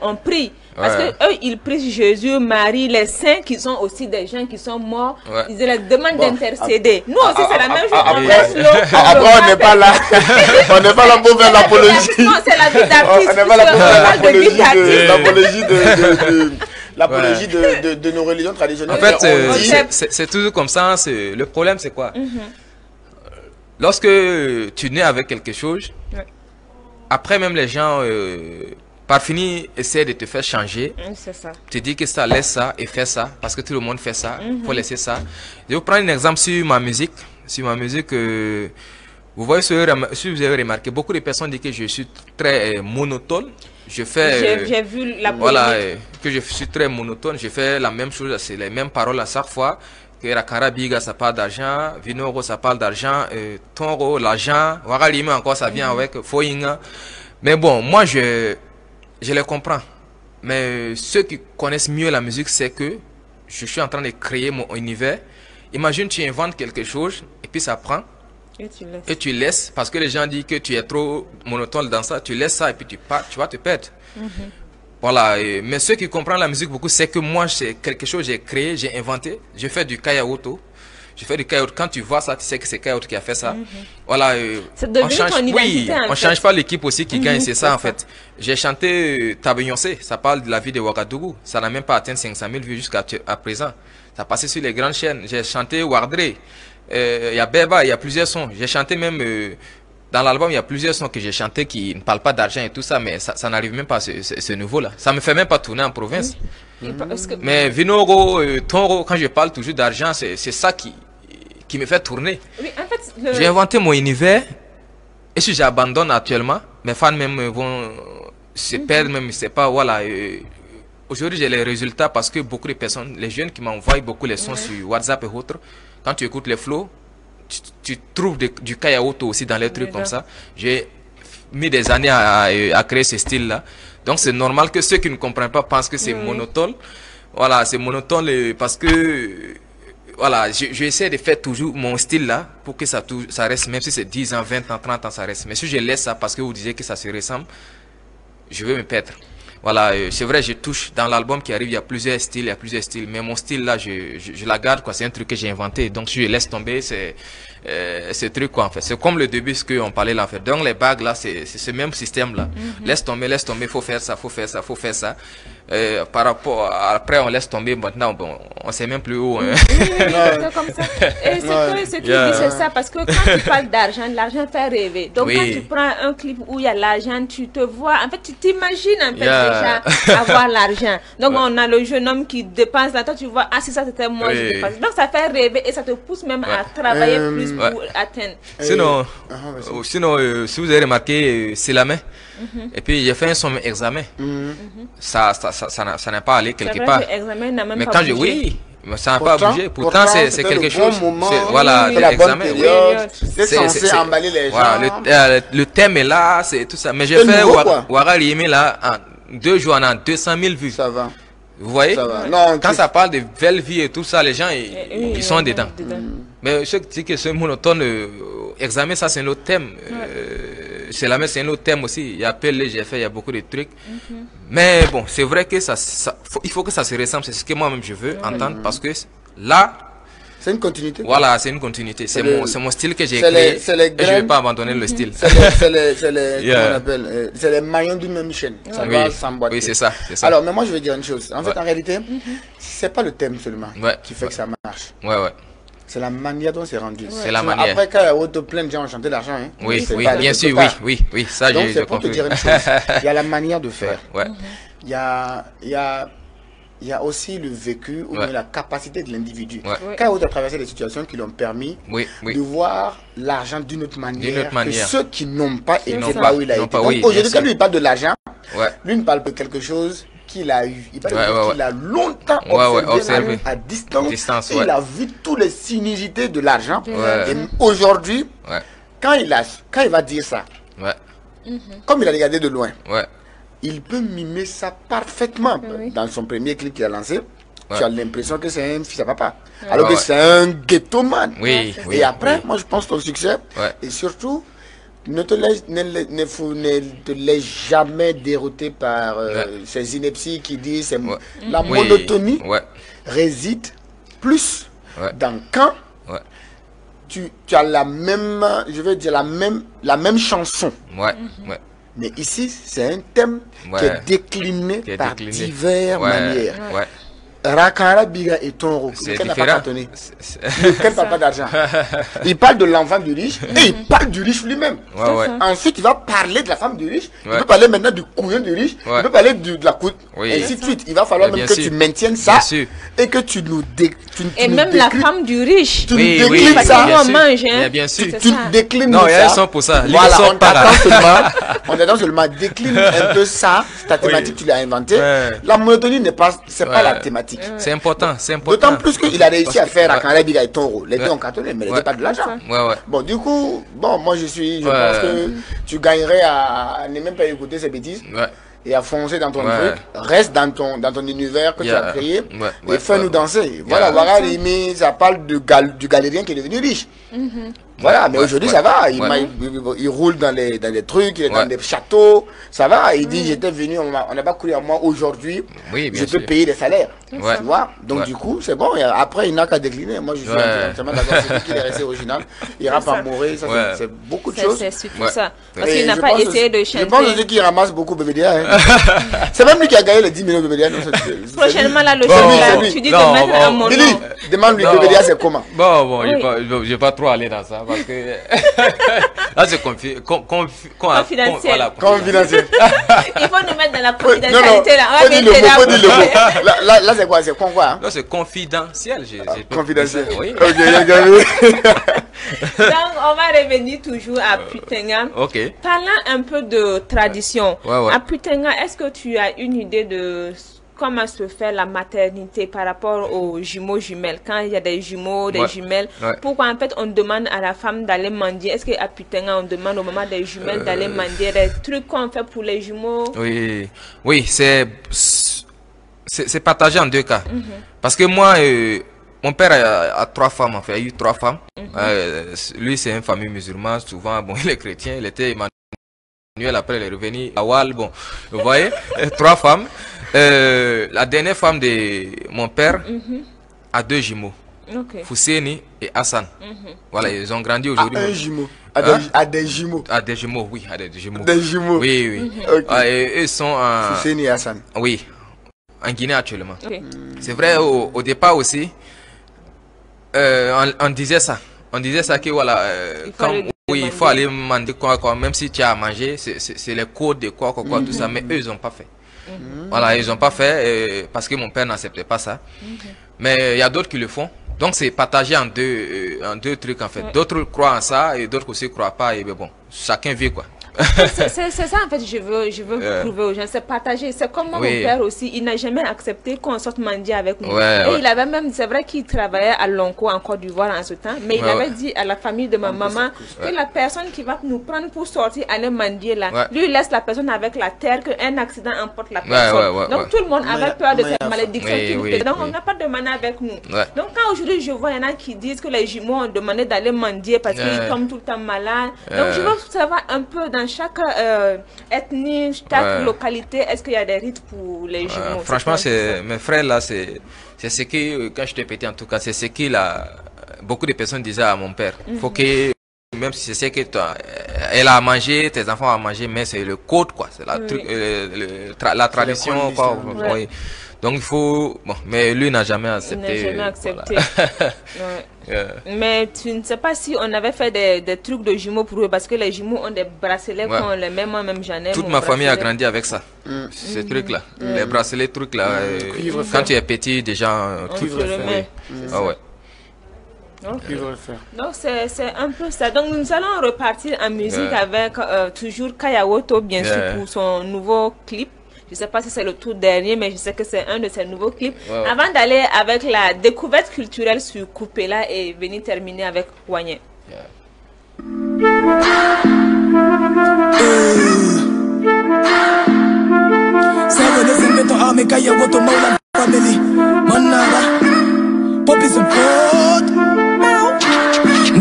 on prie. Parce que eux, ils prient Jésus, Marie, les saints qui sont aussi des gens qui sont morts. Ils leur demandent d'intercéder. Nous aussi, c'est la même chose. Après, on n'est pas là. On n'est pas là pour faire l'apologie. Non, c'est la vie d'artiste. On n'est pas là pour faire l'apologie de nos religions traditionnelles. En fait, c'est toujours comme ça. Le problème, c'est quoi? Lorsque tu nais avec quelque chose, après même les gens, par fini, essaient de te faire changer. C'est ça. Tu dis que ça, laisse ça et fais ça, parce que tout le monde fait ça. Il faut laisser ça. Je vais vous prendre un exemple sur ma musique. Sur ma musique, vous voyez, si vous avez remarqué, beaucoup de personnes disent que je suis très monotone. Je fais, j'ai vu la voilà, que je suis très monotone. Je fais la même chose, c'est les mêmes paroles à chaque fois. Que Rakara Biga, ça parle d'argent. Vinoro, ça parle d'argent. Tonro, l'argent. Wagalime, encore, ça vient avec Foyinga. Mais bon, moi, je les comprends. Mais ceux qui connaissent mieux la musique, c'est que je suis en train de créer mon univers. Imagine, tu inventes quelque chose et puis ça prend. Et tu laisses, parce que les gens disent que tu es trop monotone dans ça, tu laisses ça et puis tu pars, tu vas te perdre. Voilà, mais ceux qui comprennent la musique beaucoup, c'est que moi, c'est quelque chose que j'ai créé, j'ai inventé. Je fais du Kayaoto. Je fais du Kayaoto. Quand tu vois ça, tu sais que c'est Kayaoto qui a fait ça. Voilà, on change, on change pas l'équipe aussi qui gagne, c'est ça en fait. J'ai chanté Tabeyoncé, ça parle de la vie de Ouagadougou. Ça n'a même pas atteint 500 000 vues jusqu'à présent. Ça passait sur les grandes chaînes. J'ai chanté Wardré. Il y a Beba, il y a plusieurs sons. J'ai chanté même dans l'album, il y a plusieurs sons que j'ai chanté qui ne parlent pas d'argent et tout ça, mais ça n'arrive même pas à ce niveau-là. Ça me fait même pas tourner en province. Mais Vinoro, Tonro, quand je parle toujours d'argent, c'est ça qui me fait tourner. En fait, j'ai inventé mon univers et si j'abandonne actuellement, mes fans même vont se perdre, même c'est pas voilà. Aujourd'hui, j'ai les résultats parce que beaucoup de personnes, les jeunes qui m'envoient beaucoup les sons sur WhatsApp et autres, quand tu écoutes les flows, tu trouves du Kayaoto aussi dans les trucs comme ça. J'ai mis des années à créer ce style-là. Donc, c'est normal que ceux qui ne comprennent pas pensent que c'est monotone. Voilà, c'est monotone parce que, voilà, j'essaie de faire toujours mon style-là pour que ça reste, même si c'est 10 ans, 20 ans, 30 ans, ça reste. Mais si je laisse ça parce que vous disiez que ça se ressemble, je vais me perdre. Voilà, c'est vrai, je touche dans l'album qui arrive, il y a plusieurs styles, mais mon style là, je la garde quoi, c'est un truc que j'ai inventé, donc si je laisse tomber, c'est ce truc quoi en fait, c'est comme le début ce qu'on parlait là en fait, donc les bagues là, c'est ce même système là, laisse tomber, faut faire ça, par rapport à, après on laisse tomber, maintenant bon, on sait même plus où. C'est comme ça. Et c'est que tu dis c'est ça, parce que quand tu parles d'argent, l'argent fait rêver. Donc quand tu prends un clip où il y a l'argent, tu te vois, en fait tu t'imagines en fait déjà avoir l'argent. Donc on a le jeune homme qui dépense là, toi tu vois, ah si ça c'était moi je dépense. Donc ça fait rêver et ça te pousse même à travailler plus pour atteindre. Sinon, si vous avez remarqué, c'est la main. Et puis j'ai fait un sommet examen. Ça n'a pas allé quelque part. Mais quand je, oui, ça n'a pas bougé. Pourtant, c'est quelque chose. Voilà, l'examen. C'est censé emballer les gens. Voilà, le thème est là, c'est tout ça. Mais j'ai fait Ouaga Liémé là, en 2 jours, on a 200 000 vues. Ça va. Vous voyez, non, quand ça parle de belle vie et tout ça, les gens, ils sont dedans. Mais je dis que ce monotone examen, ça c'est un autre thème. C'est la même, c'est un autre thème aussi. Il y a PL, j'ai fait, il y a beaucoup de trucs. Mais bon, c'est vrai que il faut que ça se ressemble. C'est ce que moi-même je veux entendre parce que là, c'est une continuité. Voilà, c'est une continuité. C'est mon style que j'ai créé. Et je ne vais pas abandonner le style. C'est les maillons d'une même chaîne. Ça va s'emboîter. Oui, c'est ça. Alors, mais moi, je vais dire une chose. En fait, en réalité, c'est pas le thème seulement qui fait que ça marche. C'est la manière dont c'est rendu. C'est la manière. Après, quand il y a plein de gens ont chanté l'argent. Oui, bien sûr, oui. Ça, donc, c'est pour te dire une chose. Il y a la manière de faire. Il y a aussi le vécu ou la capacité de l'individu. Quand il a traversé des situations qui l'ont permis de voir l'argent d'une autre manière que ceux qui n'ont pas été là où il a été. Donc aujourd'hui, quand lui il parle de l'argent, lui ne parle de quelque chose qu'il a eu. Il parle qu'il a longtemps observé à distance. Et il a vu toutes les sinuosités de l'argent. Et aujourd'hui, quand il va dire ça, comme il a regardé de loin, il peut mimer ça parfaitement. Dans son premier clip qu'il a lancé, tu as l'impression que c'est un fils à papa. Alors que c'est un ghetto-man. Et après, moi je pense ton succès. Et surtout, ne te laisse jamais dérouter par ces inepties qui disent la monotonie réside plus dans quand tu as la même, je veux dire, la même chanson. Mais ici, c'est un thème qui est décliné par diverses manières. Rakara Biga et Tonro, lequel n'a pas cartonné, lequel n'a pas d'argent. Il parle de l'enfant du riche et il parle du riche lui-même. Ensuite, il va parler de la femme du riche. Il peut parler maintenant du couillon du riche. Il peut parler de la couille. Et ainsi de suite. Il va falloir même que tu maintiennes ça et que tu nous et même la femme du riche. Tu nous déclines ça. Bien sûr. Tu déclines ça. Non, il y a un son pour ça. Voilà, on attend seulement décline un peu ça. Ta thématique, tu l'as inventée. La monotonie n'est pas, c'est pas la thématique. C'est important, D'autant plus qu'il a réussi à faire Akara Biga et Tonro. Les deux ont cartonné, mais il n'était pas de l'argent. Bon, du coup, moi je pense que tu gagnerais à ne même pas écouter ces bêtises. Et à foncer dans ton truc, reste dans ton univers que tu as créé et fais-nous danser. Voilà, ça parle du galérien qui est devenu riche. Voilà, mais aujourd'hui ça va, il roule dans les trucs, il est dans des châteaux, ça va, il dit j'étais venu, on n'a pas couru à moi aujourd'hui, je peux payer des salaires, tu vois, donc du coup c'est bon, et après il n'a qu'à décliner, moi je suis entièrement d'accord, c'est lui qui est resté original, il ira pas mourir, ça c'est beaucoup de choses. C'est surtout ça, parce qu'il n'a pas essayé de chanter. Je pense aussi qu'il ramasse beaucoup BBDA, c'est même lui qui a gagné les 10 millions de BBDA. Prochainement là, le chef, tu dis de mettre à mon nom. Demande-lui BBDA c'est comment. Bon, je vais pas trop aller dans ça. Parce que là c'est confidentiel. Confidentiel. Il faut nous mettre dans la confidentialité là. Faut dire le mot. Là c'est quoi? C'est quoi hein? Non, c'est confidentiel. Confidentiel. Oui. Donc on va revenir toujours à Putenga. Parlant un peu de tradition. À Putenga, est-ce que tu as une idée de comment se fait la maternité par rapport aux jumeaux jumelles? Quand il y a des jumeaux, des jumelles, pourquoi en fait on demande à la femme d'aller mendier? Est-ce qu'à Putenga on demande au moment des jumelles d'aller mendier? Des trucs qu'on fait pour les jumeaux? Oui, c'est partagé en deux cas. Parce que moi, mon père a 3 femmes, en fait, il a eu 3 femmes. Lui c'est une famille musulmane, souvent bon il est chrétien, il était Emmanuel, après il est revenu à Wal, bon, vous voyez, 3 femmes. La dernière femme de mon père a 2 jumeaux, Fousseni et Hassan. Voilà, ils ont grandi aujourd'hui. Un jumeau. À des jumeaux. À des jumeaux, oui, à des jumeaux. Des jumeaux. Oui. Et ils sont en Fousseni et Hassan. Oui, en Guinée actuellement. C'est vrai, au départ aussi, on disait ça. On disait ça que voilà, il faut aller demander quoi, même si tu as à manger, c'est les codes de quoi, tout ça, mais eux ils n'ont pas fait. Voilà, ils n'ont pas fait parce que mon père n'acceptait pas ça. Mais il y a d'autres qui le font. Donc c'est partagé en deux trucs en fait. D'autres croient en ça et d'autres aussi ne croient pas. Et bon, chacun vit quoi. C'est ça en fait, je veux prouver aux gens, c'est partager. C'est comme moi, mon père aussi, il n'a jamais accepté qu'on sorte mendier avec nous. Et il avait même, c'est vrai qu'il travaillait à Lonko en Côte d'Ivoire en ce temps, mais il avait dit à la famille de ma maman que la personne qui va nous prendre pour sortir aller mendier là, lui laisse la personne avec la terre, qu'un accident emporte la personne. Donc tout le monde avait peur de cette malédiction qu'il nous fait. Donc on n'a pas demandé avec nous. Donc quand aujourd'hui je vois, il y en a qui disent que les jumeaux ont demandé d'aller mendier parce qu'ils tombent tout le temps malades. Donc je veux savoir un peu dans chaque ethnie, chaque localité, est-ce qu'il y a des rites pour les jumeaux? Franchement, mes frères là, c'est ce que, quand j'étais petit en tout cas, c'est ce qu'il a, beaucoup de personnes disaient à mon père. Faut que, même si c'est que toi, elle a mangé, tes enfants ont mangé, mais c'est le code quoi, c'est la tradition quoi. Donc il faut, bon, mais lui n'a jamais accepté. Il n'a jamais accepté. Mais tu ne sais pas si on avait fait des trucs de jumeaux pour eux, parce que les jumeaux ont des bracelets qu'on les met, moi-même j'en ai. Toute ma famille a grandi avec ça, ces trucs-là, les bracelets, trucs là. Quand tu es petit déjà, tu le mets. Ah ouais. Donc c'est un peu ça. Donc nous allons repartir en musique avec toujours Kaya Woto, bien sûr, pour son nouveau clip. Je ne sais pas si c'est le tout dernier, mais je sais que c'est un de ses nouveaux clips. Avant d'aller avec la découverte culturelle sur Coupela et venir terminer avec Wanye.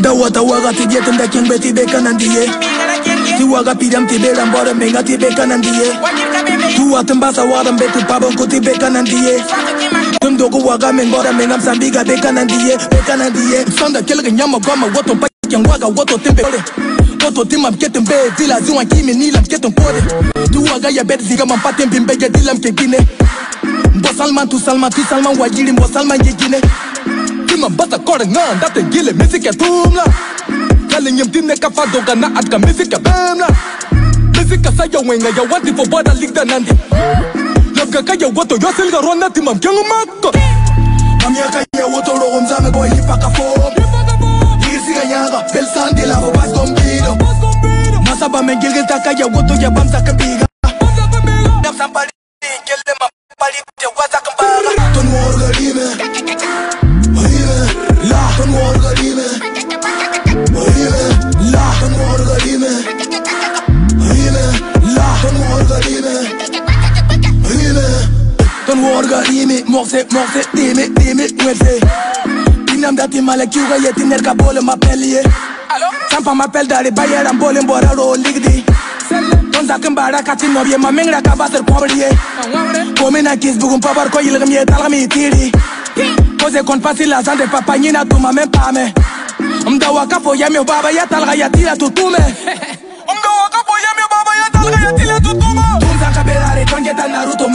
Dawata waga tiye tenda king beti beka nandiye. Tiwaga pidam tibe lambora menga tibe kanandiye. Tuwa tembasa wada beti pabon kuti beka nandiye. Tumdogo waga mengbora mengam sambiga beka nandiye. Sanda kelga nyama goma woto pa yang waga woto tembe. Woto timam ketem be dila ziwa kimi nilam ketem kode. Tuwaga ya bet ziga mampatem bimbe ya dilam ke gine. Bosalman tu salman wajiri bosalman ye gine. Tima bata kore ngan date gile music ya tumla. Kali nyem timne ka fadoga na atka music ya bemla. Music ka saya wenga ya wanti for bada ligda nandi. Labga ka ya woto yosil ga rona timam kyangu makko. Amya ka ya woto logom zame boy hipaka fo. Yirsi ga nyaga bel sandi la ho bas gombido. Masaba mengilgil taka ya woto ya bamsa kambiga. Dam sampali kelle ma pali te waza kambaga. Ton worga dime. La ton worga dime. La ton worga dime. La ton worga dime. Ton worga dime. Morse dime wese. Inam dati malakiuga yeti nerka bole m'appelle. Sampa m'appelle dari bayeram bole mbora ro ligdi. Ton zaken bara kati nobye ma mengra ka baser pobriye. Komena kis bugum pabar ko yilgam ye talgami tiri. Pose kon pasi la sante papa nyina tuma men pame. Mdawa kapo ya mi baba ya talga ya tila tutume. Mdawa kapo ya mi baba ya talga ya tila tutume. Tunza kaberare tongeta Naruto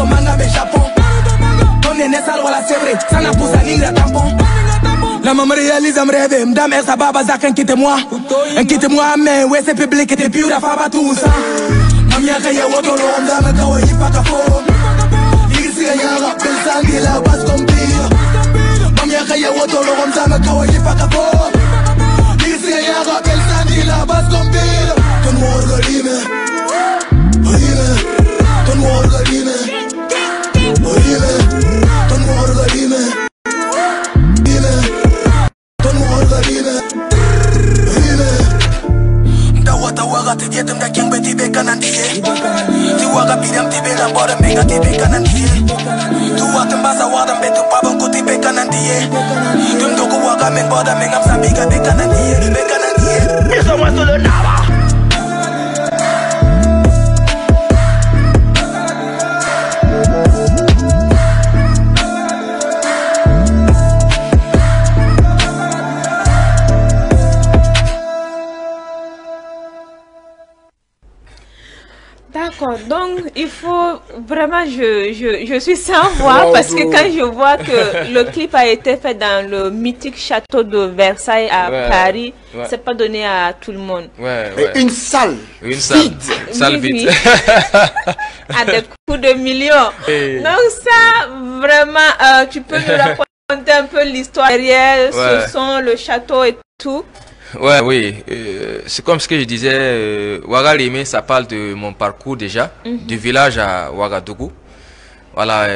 manga be Japon. Tonne ne sal wala sebre sana pusa ningra tampon. La maman réalise à me rêver, m'dame sa baba zak inquiétez-moi mais ouais c'est public et puis la faba tout ça. Mamia kaya woto lo m'dame kawa hipaka fo. Yirsi ga nyaga bel sangi la bas kompiro. Mamia kaya woto lo m'dame kawa hipaka fo. Yirsi ga nyaga bel sangi la bas kompiro. Ton worga dime. Ton worga dime. Ton worga dime. Tawaga tiye tumda king beti beka nandiye. Tiwaga pidam tibe lambora menga tibe kanandiye. Tuwa tembasa wada betu pabon kuti beka nandiye. Tumdogo waga mengbora mengam sambiga beka nandiye. Eso más solo nada. D'accord, donc il faut vraiment, je suis sans voix parce que quand je vois que le clip a été fait dans le mythique château de Versailles à Paris, c'est pas donné à tout le monde. Et une salle vide. À des coups de millions. Donc ça, vraiment, tu peux nous raconter un peu l'histoire derrière ce son, le château et tout. Ouais, oui. C'est comme ce que je disais, Ouagalimé, ça parle de mon parcours déjà, du village à Ouagadougou. Voilà,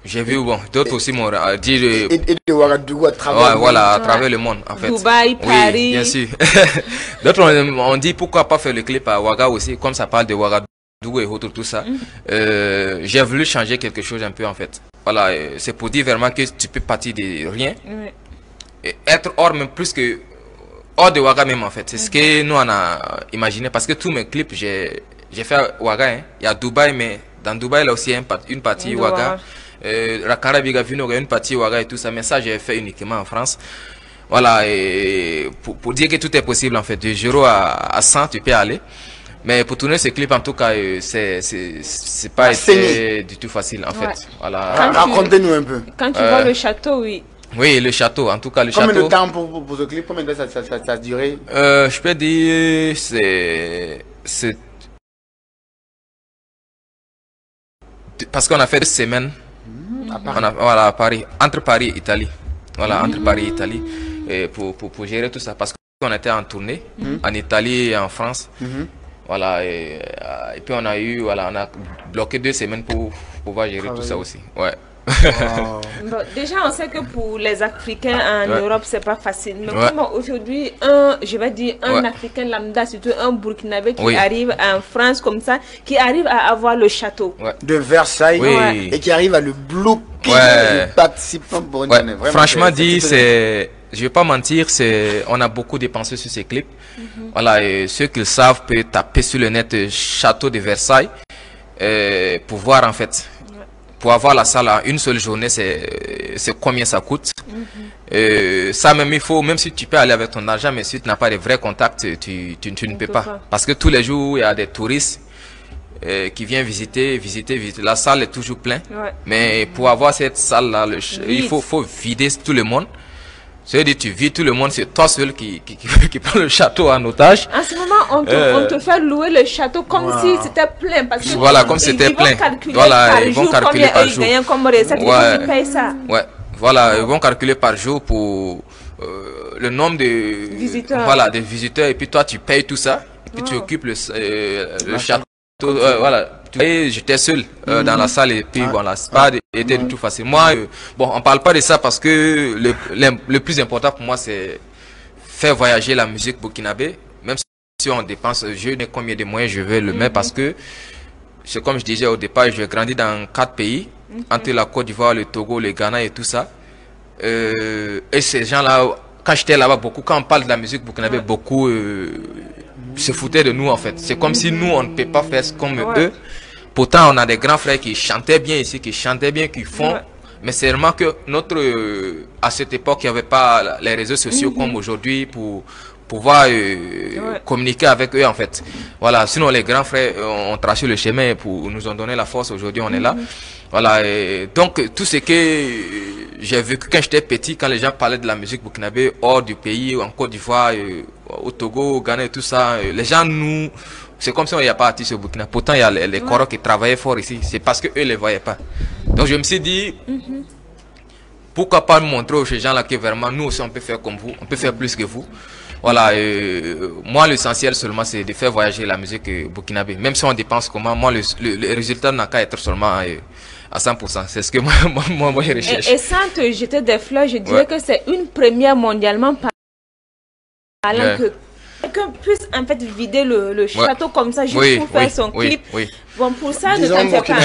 j'ai vu, bon, d'autres aussi m'ont dit... Et de Ouagadougou à travers voilà, à travers le monde, en fait. Dubaï, Paris... Oui, bien sûr. D'autres ont dit, pourquoi pas faire le clip à Ouaga aussi, comme ça parle de Ouagadougou et autres, tout ça. J'ai voulu changer quelque chose un peu, en fait. Voilà, c'est pour dire vraiment que tu peux partir de rien. Et être hors, même plus que... hors de Ouaga même, en fait. C'est ce que nous, on a imaginé. Parce que tous mes clips, j'ai fait à Ouaga. Hein. Il y a Dubaï, mais dans Dubaï, il y a aussi une partie Ouaga. Rakara Bigavino, il y a une partie Ouaga et tout ça. Mais ça, j'ai fait uniquement en France. Voilà, et pour dire que tout est possible, en fait. De 0 à 100, tu peux aller. Mais pour tourner ce clip, en tout cas, c'est pas été du tout facile, en fait. Voilà. Racontez-nous un peu. Quand tu vois le château, oui. Oui, le château, en tout cas, le château. Combien de temps pour ce clip? Combien de temps ça a duré? Je peux dire, c'est parce qu'on a fait 2 semaines. Voilà, à Paris, entre Paris et Italie. Voilà, entre Paris et Italie. Et pour gérer tout ça. Parce qu'on était en tournée, en Italie et en France. Voilà, et puis on a bloqué 2 semaines pour pouvoir gérer tout ça aussi. Ouais. Bon, déjà, on sait que pour les Africains en Europe, c'est pas facile. Mais comment aujourd'hui, je vais dire, un Africain lambda, surtout un Burkinabé qui arrive en France comme ça, qui arrive à avoir le château de Versailles et qui arrive à le bloquer participant pour franchement dit, je vais pas mentir, on a beaucoup dépensé sur ces clips. Voilà, et ceux qui le savent peuvent taper sur le net château de Versailles pour voir en fait. Pour avoir la salle en une seule journée, c'est combien ça coûte. Ça même, il faut, même si tu peux aller avec ton argent, mais si tu n'as pas de vrais contacts, tu ne peux pas. Parce que tous les jours, il y a des touristes qui viennent visiter. La salle est toujours pleine. Mais pour avoir cette salle-là, il faut vider tout le monde. C'est-à-dire tu vides tout le monde, c'est toi seul qui prend le château en otage. En ce moment, on te fait louer le château comme si c'était plein. Parce que voilà, comme c'était plein. Voilà, ils vont calculer par jour. Comme recette, ils payent ça. Ouais, voilà, ils vont calculer par jour pour le nombre de visiteurs. Voilà, des visiteurs. Et puis toi, tu payes tout ça. Et puis tu occupes le château. Voilà. Et j'étais seul dans la salle et puis voilà, c'est pas été du tout facile. Moi, bon, on parle pas de ça parce que le plus important pour moi c'est faire voyager la musique burkinabé. Même si on dépense, je n'ai combien de moyens je vais le mettre parce que c'est comme je disais au départ, je grandis dans 4 pays entre la Côte d'Ivoire, le Togo, le Ghana et tout ça. Et ces gens-là, quand j'étais là-bas, quand on parle de la musique burkinabé, beaucoup se foutaient de nous en fait. C'est comme si nous on ne peut pas faire comme eux. Pourtant on a des grands frères qui chantaient bien ici, qui chantaient bien, qui font. Mais c'est vraiment que à cette époque il n'y avait pas les réseaux sociaux comme aujourd'hui pour pouvoir communiquer avec eux en fait. Voilà, sinon les grands frères ont tracé le chemin pour nous ont donné la force. Aujourd'hui on est là. Voilà, et donc tout ce que j'ai vécu quand j'étais petit, quand les gens parlaient de la musique burkinabé hors du pays, en Côte d'Ivoire, au Togo, au Ghana et tout ça, les gens c'est comme si on n'y a pas artiste au Burkina. Pourtant il y a les choros qui travaillaient fort ici, c'est parce qu'eux ne les voyaient pas. Donc je me suis dit, pourquoi pas montrer aux gens-là que vraiment nous aussi on peut faire comme vous, on peut faire plus que vous. Voilà, moi l'essentiel seulement c'est de faire voyager la musique burkinabé. Même si on dépense comment, moi le résultat n'a qu'à être seulement à 100%. C'est ce que moi je recherche. Et sans te jeter des fleurs, je dirais que c'est une première mondialement parlant que quelqu'un puisse en fait vider le château comme ça juste pour faire son clip. Bon, pour ça, ne t'en fais pas.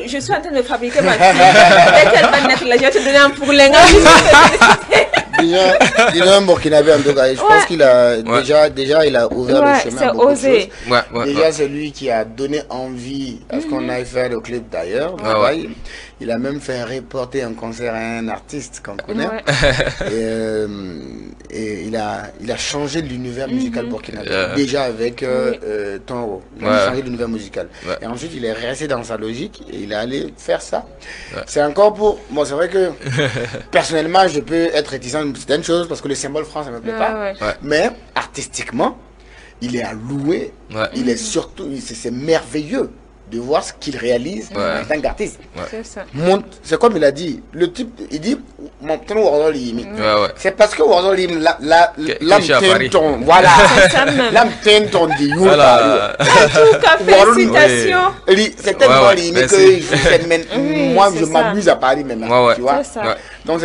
Je suis en train de fabriquer ma fille. Dès qu'elle va naître là, je vais te donner un pourlenga. Déjà un Burkinabé en tout cas, je pense qu'il a déjà il a ouvert le chemin. C'est osé. Déjà c'est lui qui a donné envie à ce qu'on aille faire le clip d'ailleurs. Il a même fait reporter un concert à un artiste qu'on connaît. Et il a changé l'univers musical burkinabé. Déjà avec Tonro. Il a changé l'univers musical. Et ensuite il est resté dans sa logique et il est allé faire ça. C'est encore pour... Bon, c'est vrai que personnellement je peux être réticent à certaines choses parce que le symbole France ça me plaît pas. Mais artistiquement, il est à louer. Il est surtout... C'est merveilleux. de voir ce qu'il réalise en tant qu'artiste. C'est ça. C'est comme il a dit, le type, il dit, c'est parce que l'âme ton, voilà, l'âme ton dit, voilà. Félicitations. C'est tellement limité que moi, je m'amuse à Paris maintenant, tu vois. Donc,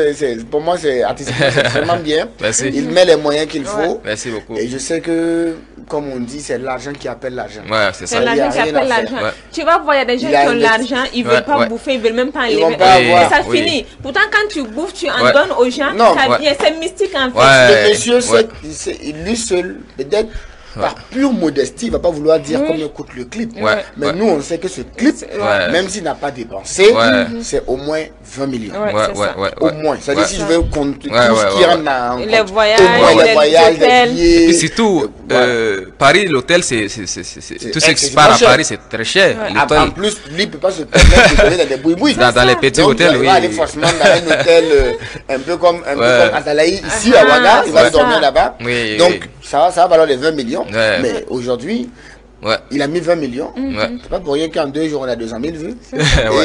pour moi, c'est artistiquement vraiment bien. Il met les moyens qu'il faut. Merci beaucoup. Et je sais que, comme on dit, c'est l'argent qui appelle l'argent. Ouais, c'est ça. C'est l'argent qui appelle l'argent. Tu vas voir, il y a des gens qui ont l'argent, ils ne veulent pas bouffer, ils ne veulent même pas enlever. Et ça finit. Pourtant, quand tu bouffes, tu en donnes aux gens. C'est mystique en fait. Le monsieur, lui seul, peut-être. Par pure modestie, il ne va pas vouloir dire combien coûte le clip. Mais nous, on sait que ce clip, même s'il n'a pas dépensé, c'est au moins 20 millions. Au moins. C'est-à-dire, si je veux compter tout ce qui rentre dans les voyages, les billets. Et puis surtout, Paris, l'hôtel, tout ce qui se passe à Paris, c'est très cher. En plus, lui, il ne peut pas se permettre de donner dans des bouille-bouilles. Dans les petits hôtels, oui. Il va aller forcément dans un hôtel un peu comme Atalaï, ici à Ouaga. Il va dormir là-bas. Donc, ça va valoir les 20 millions. Mais aujourd'hui, il a mis 20 millions. C'est pas pour rien qu'en 2 jours, on a 200 000 vues.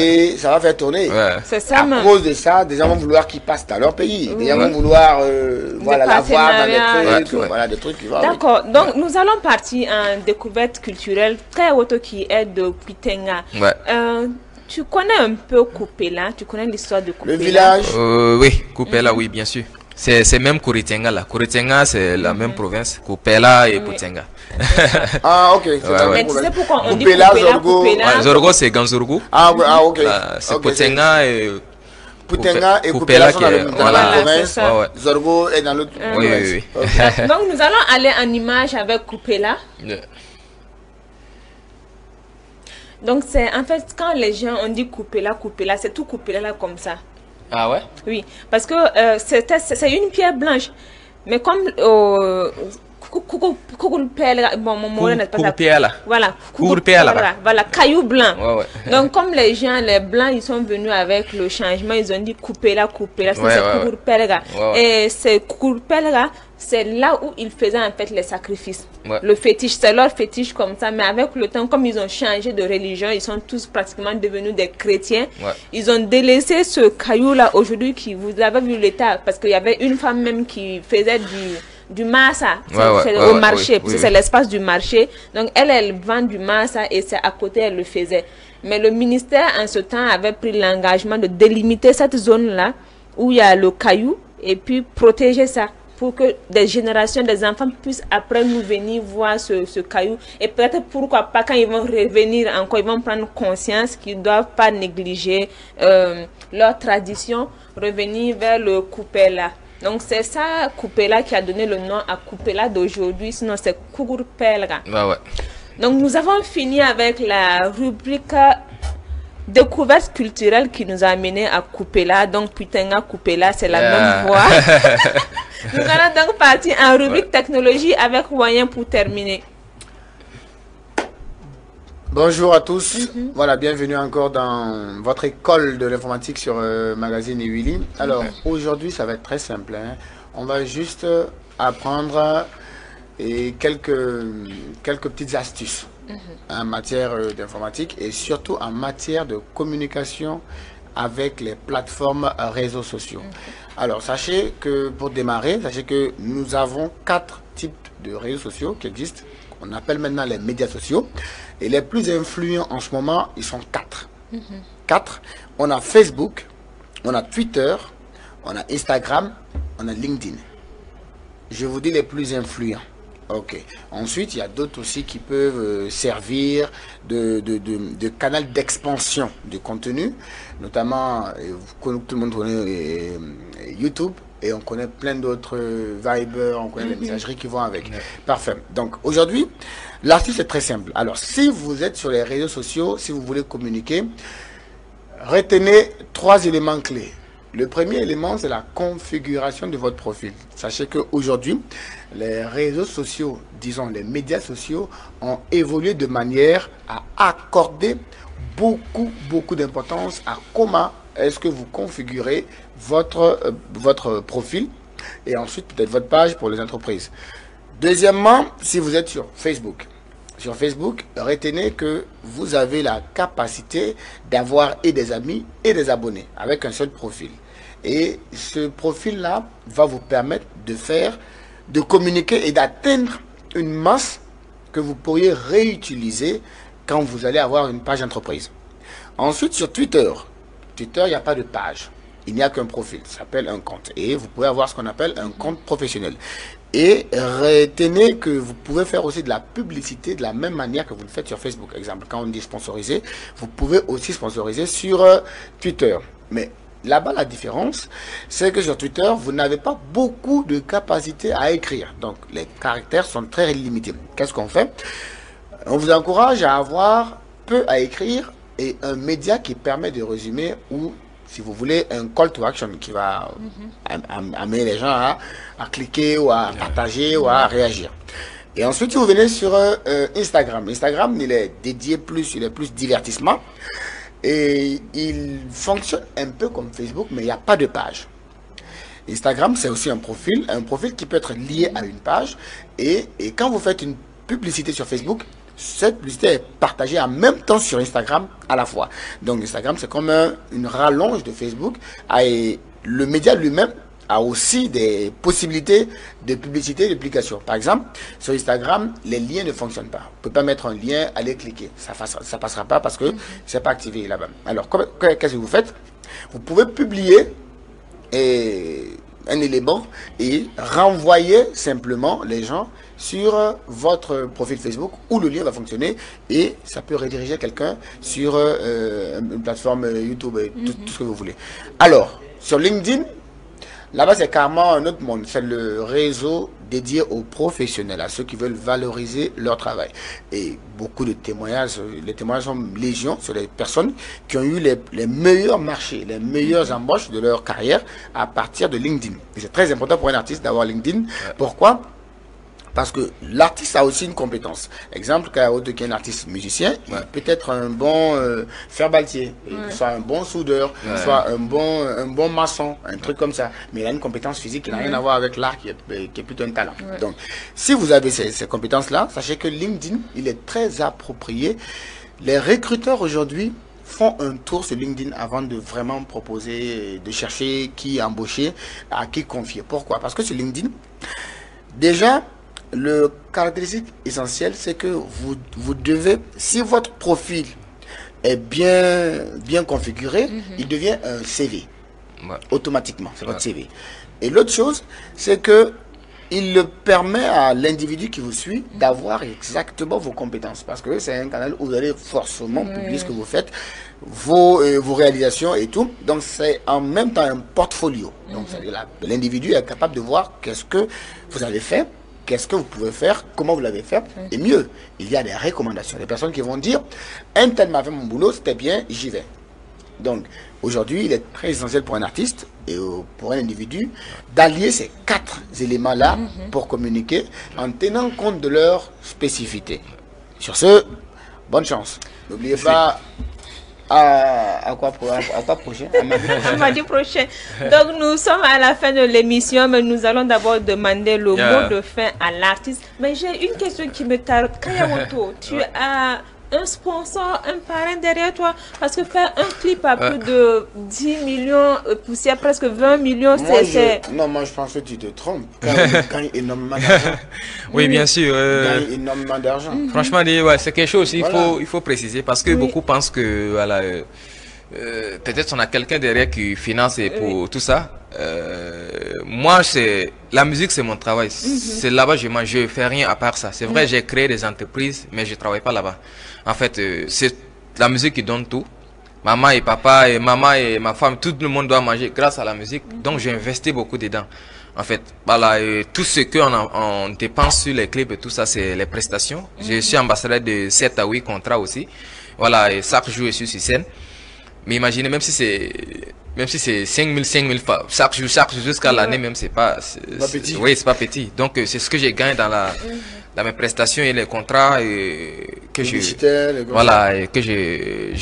Et ça va faire tourner. C'est ça, à cause de ça, des gens vont vouloir qu'ils passent dans leur pays. Des gens vont vouloir la voir dans les trucs. Voilà, des trucs qui vont. D'accord. Donc, nous allons partir en découverte culturelle très haute qui est de Kuitenga. Tu connais un peu Kupela? Tu connais l'histoire de Kupela? Le village? Oui, Kupela, oui, bien sûr. C'est même Kuritenga là. Kuritenga, c'est la même province. Kupela et Kuitenga. Ah, ok. Mais tu sais pourquoi on dit Kupela, Kupela? Zorgo, c'est Ganzurgu. Ah, ok. C'est Kuitenga et Kuitenga et Kupela sont dans la province. Zorgo est dans l'autre province. Donc, nous allons aller en image avec Kupela. Donc, c'est en fait quand les gens ont dit Kupela, Kupela, c'est tout Kupela là comme ça. Ah ouais? Oui, parce que c'est une pierre blanche. Mais comme voilà, caillou blanc. Donc comme les gens, les blancs, ils sont venus avec le changement, ils ont dit Kupela, c'est et c'est Kupela, c'est là où ils faisaient en fait les sacrifices. Le fétiche, c'est leur fétiche comme ça, mais avec le temps, comme ils ont changé de religion, ils sont tous pratiquement devenus des chrétiens. Ils ont délaissé ce caillou-là aujourd'hui qui, vous avez vu l'état, parce qu'il y avait une femme même qui faisait du massa au marché, c'est l'espace du marché. Donc elle vend du massa et c'est à côté, elle le faisait. Mais le ministère en ce temps avait pris l'engagement de délimiter cette zone-là où il y a le caillou et puis protéger ça, pour que des générations, des enfants puissent après nous venir voir ce caillou. Et peut-être pourquoi pas quand ils vont revenir encore, ils vont prendre conscience qu'ils ne doivent pas négliger leur tradition, revenir vers le Kupela. Donc c'est ça, Kupela, qui a donné le nom à Kupela d'aujourd'hui, sinon c'est Kugurpelga. Donc nous avons fini avec la rubrique découverte culturelle qui nous a amené à Kupela. Donc Kuitenga, Kupela, c'est la même voix. Nous allons donc partir en rubrique technologie avec Wayan pour terminer. Bonjour à tous. Voilà, bienvenue encore dans votre école de l'informatique sur Magazine et Willy. Alors aujourd'hui, ça va être très simple. On va juste apprendre quelques petites astuces en matière d'informatique et surtout en matière de communication avec les plateformes réseaux sociaux. Alors sachez que pour démarrer, sachez que nous avons 4 types de réseaux sociaux qui existent. On appelle maintenant les médias sociaux. Et les plus influents en ce moment, ils sont 4. 4. On a Facebook, on a Twitter, on a Instagram, on a LinkedIn. Je vous dis les plus influents. Ok. Ensuite, il y a d'autres aussi qui peuvent servir de canal d'expansion du contenu. Notamment, tout le monde connaît YouTube. Et on connaît plein d'autres Viber, on connaît les messageries qui vont avec. Parfait. Donc aujourd'hui, l'astuce est très simple. Alors si vous êtes sur les réseaux sociaux, si vous voulez communiquer, retenez 3 éléments clés. Le premier élément, c'est la configuration de votre profil. Sachez qu'aujourd'hui, les réseaux sociaux, disons les médias sociaux, ont évolué de manière à accorder beaucoup d'importance à comment est-ce que vous configurez votre profil et ensuite peut-être votre page pour les entreprises. Deuxièmement, si vous êtes sur Facebook, sur Facebook, retenez que vous avez la capacité d'avoir et des amis et des abonnés avec un seul profil. Et ce profil-là va vous permettre de communiquer et d'atteindre une masse que vous pourriez réutiliser quand vous allez avoir une page d'entreprise. Ensuite, sur Twitter, il n'y a pas de page. Il n'y a qu'un profil, ça s'appelle un compte. Et vous pouvez avoir ce qu'on appelle un compte professionnel. Et retenez que vous pouvez faire aussi de la publicité de la même manière que vous le faites sur Facebook. Exemple, quand on dit sponsoriser, vous pouvez aussi sponsoriser sur Twitter. Mais là-bas, la différence, c'est que sur Twitter, vous n'avez pas beaucoup de capacité à écrire. Donc, les caractères sont très limités. Qu'est-ce qu'on fait? On vous encourage à avoir peu à écrire et un média qui permet de résumer ou, si vous voulez, un call to action qui va amener les gens à cliquer ou à partager ou à réagir. Et ensuite, si vous venez sur Instagram, il est dédié plus, il est plus divertissement. Et il fonctionne un peu comme Facebook, mais il n'y a pas de page. Instagram, c'est aussi un profil qui peut être lié à une page. Et quand vous faites une publicité sur Facebook, cette publicité est partagée en même temps sur Instagram à la fois. Donc Instagram, c'est comme une rallonge de Facebook. Et le média lui-même a aussi des possibilités de publicité et de publication. Par exemple, sur Instagram, les liens ne fonctionnent pas. Vous ne pouvez pas mettre un lien, aller cliquer. Ça ne passera pas parce que c'est pas activé là-bas. Alors, qu'est-ce que vous faites? Vous pouvez publier un élément et renvoyer simplement les gens sur votre profil Facebook où le lien va fonctionner et ça peut rediriger quelqu'un sur une plateforme YouTube et tout ce que vous voulez. Alors, sur LinkedIn, là-bas, c'est carrément un autre monde. C'est le réseau dédié aux professionnels, à ceux qui veulent valoriser leur travail. Et beaucoup de témoignages, les témoignages sont légion sur les personnes qui ont eu les meilleurs marchés, les meilleures embauches de leur carrière à partir de LinkedIn. Et c'est très important pour un artiste d'avoir LinkedIn. Pourquoi? Parce que l'artiste a aussi une compétence. Exemple, K.O. qui est un artiste musicien, il peut être un bon fer-baltier, soit un bon soudeur, soit un bon maçon, un truc comme ça. Mais il a une compétence physique qui n'a rien à voir avec l'art, qui est plutôt un talent. Donc, si vous avez ces compétences-là, sachez que LinkedIn, il est très approprié. Les recruteurs aujourd'hui font un tour sur LinkedIn avant de vraiment proposer, de chercher qui embaucher, à qui confier. Pourquoi? Parce que sur LinkedIn, déjà, le caractéristique essentiel, c'est que vous devez, si votre profil est bien configuré, il devient un CV. Automatiquement, c'est votre CV. Et l'autre chose, c'est que il le permet à l'individu qui vous suit d'avoir exactement vos compétences. Parce que c'est un canal où vous allez forcément publier ce que vous faites, vos réalisations et tout. Donc c'est en même temps un portfolio. Donc l'individu est capable de voir qu'est-ce que vous avez fait, qu'est-ce que vous pouvez faire, comment vous l'avez fait, et mieux, il y a des recommandations. Des personnes qui vont dire, un tel m'a fait mon boulot, c'était bien, j'y vais. Donc, aujourd'hui, il est très essentiel pour un artiste et pour un individu d'allier ces 4 éléments-là pour communiquer en tenant compte de leur spécificité. Sur ce, bonne chance. N'oubliez pas... À quoi prochain? À mardi prochain. Donc nous sommes à la fin de l'émission, mais nous allons d'abord demander le mot de fin à l'artiste. Mais j'ai une question qui me tarde. Kayamoto, tu as un sponsor, un parrain derrière toi, parce que faire un clip à plus de 10 millions, poussière presque 20 millions, c'est... Non, moi je pense que tu te trompes. Quand il énormément d'argent. Oui, bien sûr. Il énormément d'argent. Franchement, c'est quelque chose, il faut préciser, parce que beaucoup pensent que voilà, peut-être on a quelqu'un derrière qui finance et pour tout ça. Moi, la musique, c'est mon travail. C'est là-bas, je fais rien à part ça. C'est vrai, j'ai créé des entreprises, mais je travaille pas là-bas. En fait, c'est la musique qui donne tout. Maman et papa, et maman et ma femme, tout le monde doit manger grâce à la musique. Donc, j'ai investi beaucoup dedans. En fait, voilà, tout ce qu'on dépense sur les clips et tout ça, c'est les prestations. Je suis ambassadeur de 7 à 8 contrats aussi. Voilà, et chaque jour, je suis sur scène. Mais imaginez, même si c'est 5 000 chaque jour jusqu'à l'année, même c'est pas petit. Oui, c'est pas petit. Donc c'est ce que j'ai gagné dans mes prestations et les contrats et que je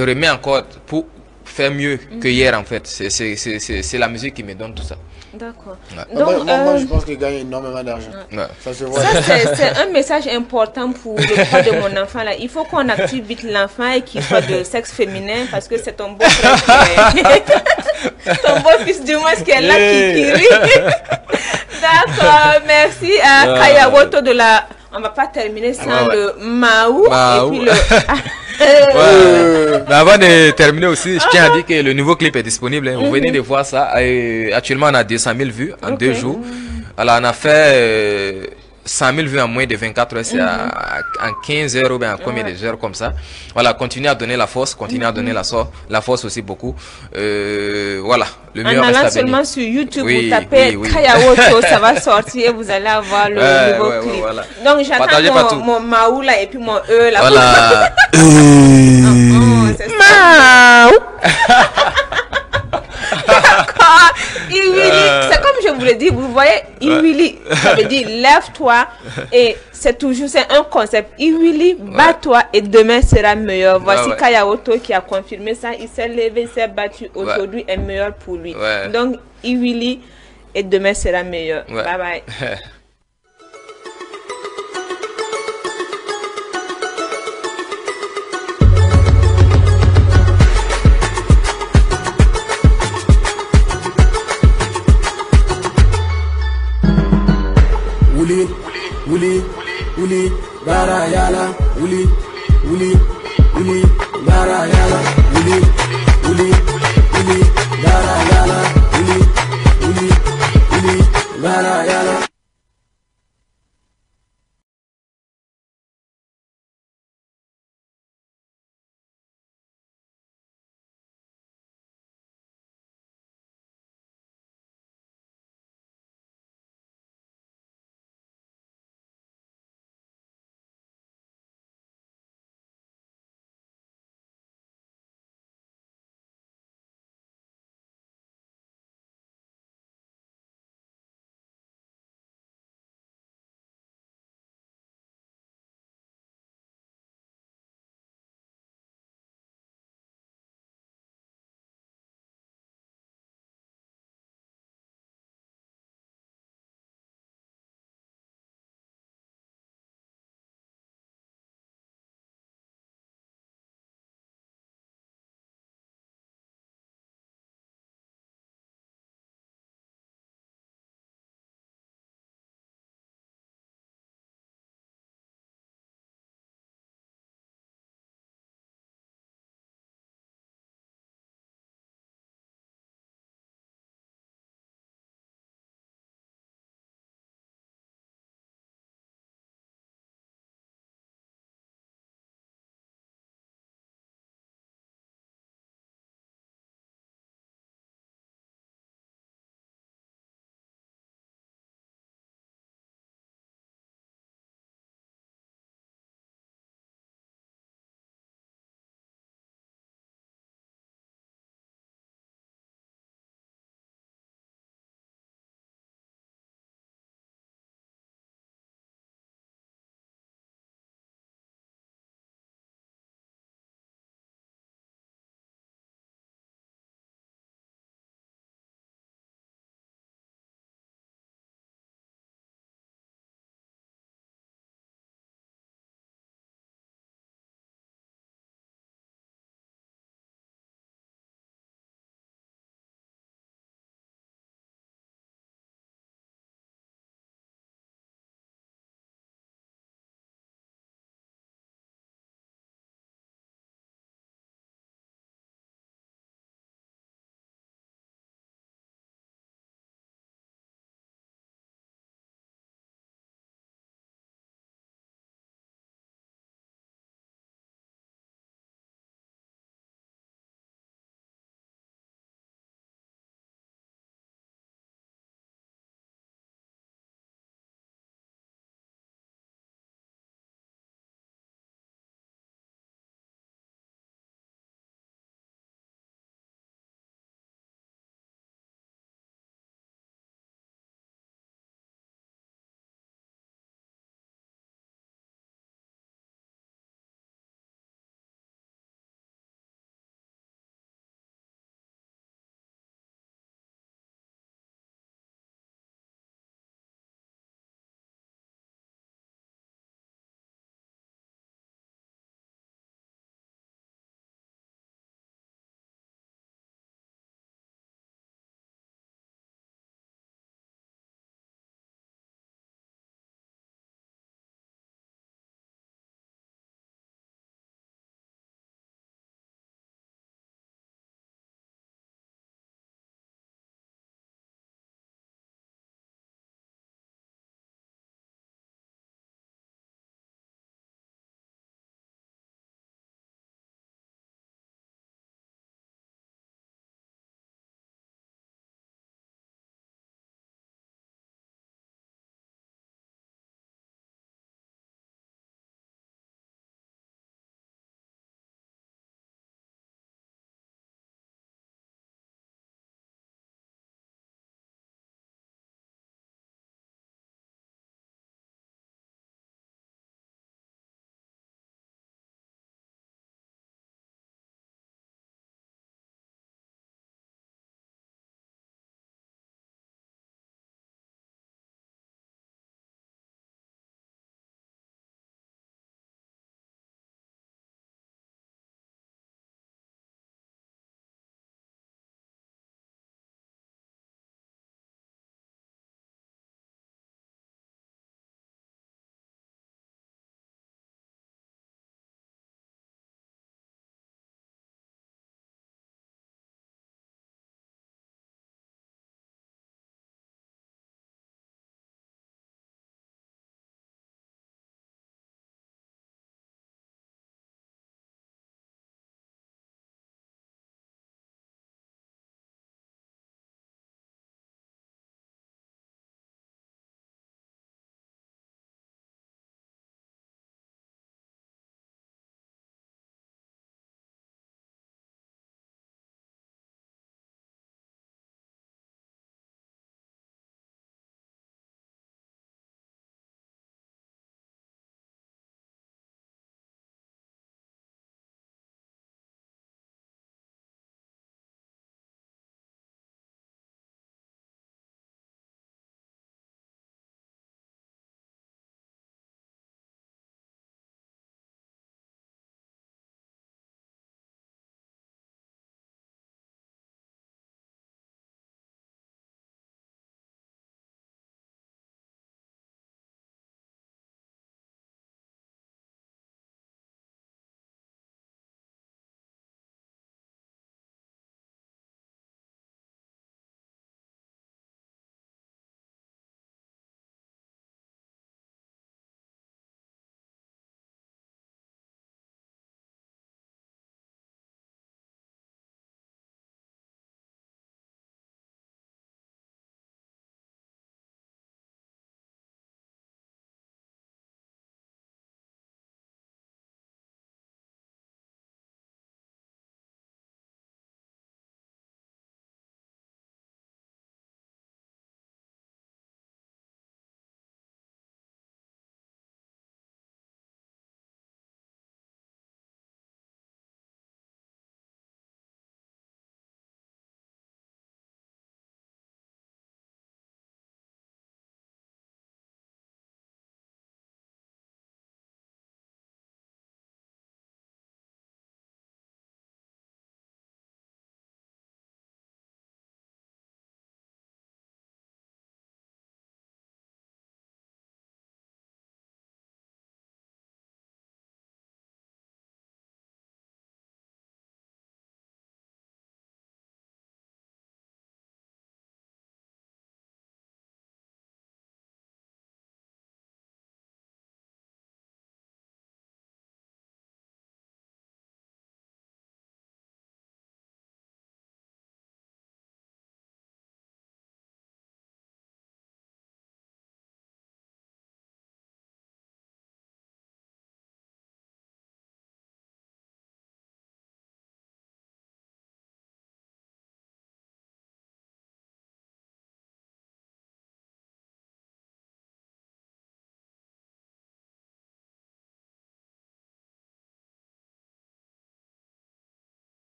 remets encore pour faire mieux que hier en fait. C'est la musique qui me donne tout ça. D'accord. Ouais. Donc, moi, je pense qu'il gagne énormément d'argent. Ouais. Ça se voit. Ça, c'est un message important pour le droit de mon enfant là. Il faut qu'on active vite l'enfant et qu'il soit de sexe féminin parce que c'est ton beau frère ton beau fils du moins qui est là qui rit. D'accord, merci à Kayawoto de la... On va pas terminer sans le Maou. Et puis le... Mais avant de terminer aussi, je tiens à dire que le nouveau clip est disponible. Hein. Vous venez de voir ça. Et actuellement, on a 200 000 vues en 2 jours. Alors, on a fait 100 000 vues en moins de 24 heures. C'est en 15 heures ou bien en combien de heures comme ça. Voilà, continuez à donner la force, continuez à donner la force aussi beaucoup. Voilà, le meilleur reste à venir. Seulement sur YouTube, vous tapez Kayawoto, ça va sortir et vous allez avoir le nouveau clip. Voilà. Donc j'attends mon Maou là et puis mon là. Voilà. Maou. D'accord. C'est comme je vous l'ai dit, vous voyez, Iwili, ça veut dire lève-toi et c'est un concept. Iwili, bats-toi et demain sera meilleur. Voici Kayawoto qui a confirmé ça. Il s'est levé, il s'est battu. Aujourd'hui est meilleur pour lui. Donc, Iwili et demain sera meilleur. Bye bye. Uli, bara yala, uli, bara yala, uli, bara yala, uli, bara yala.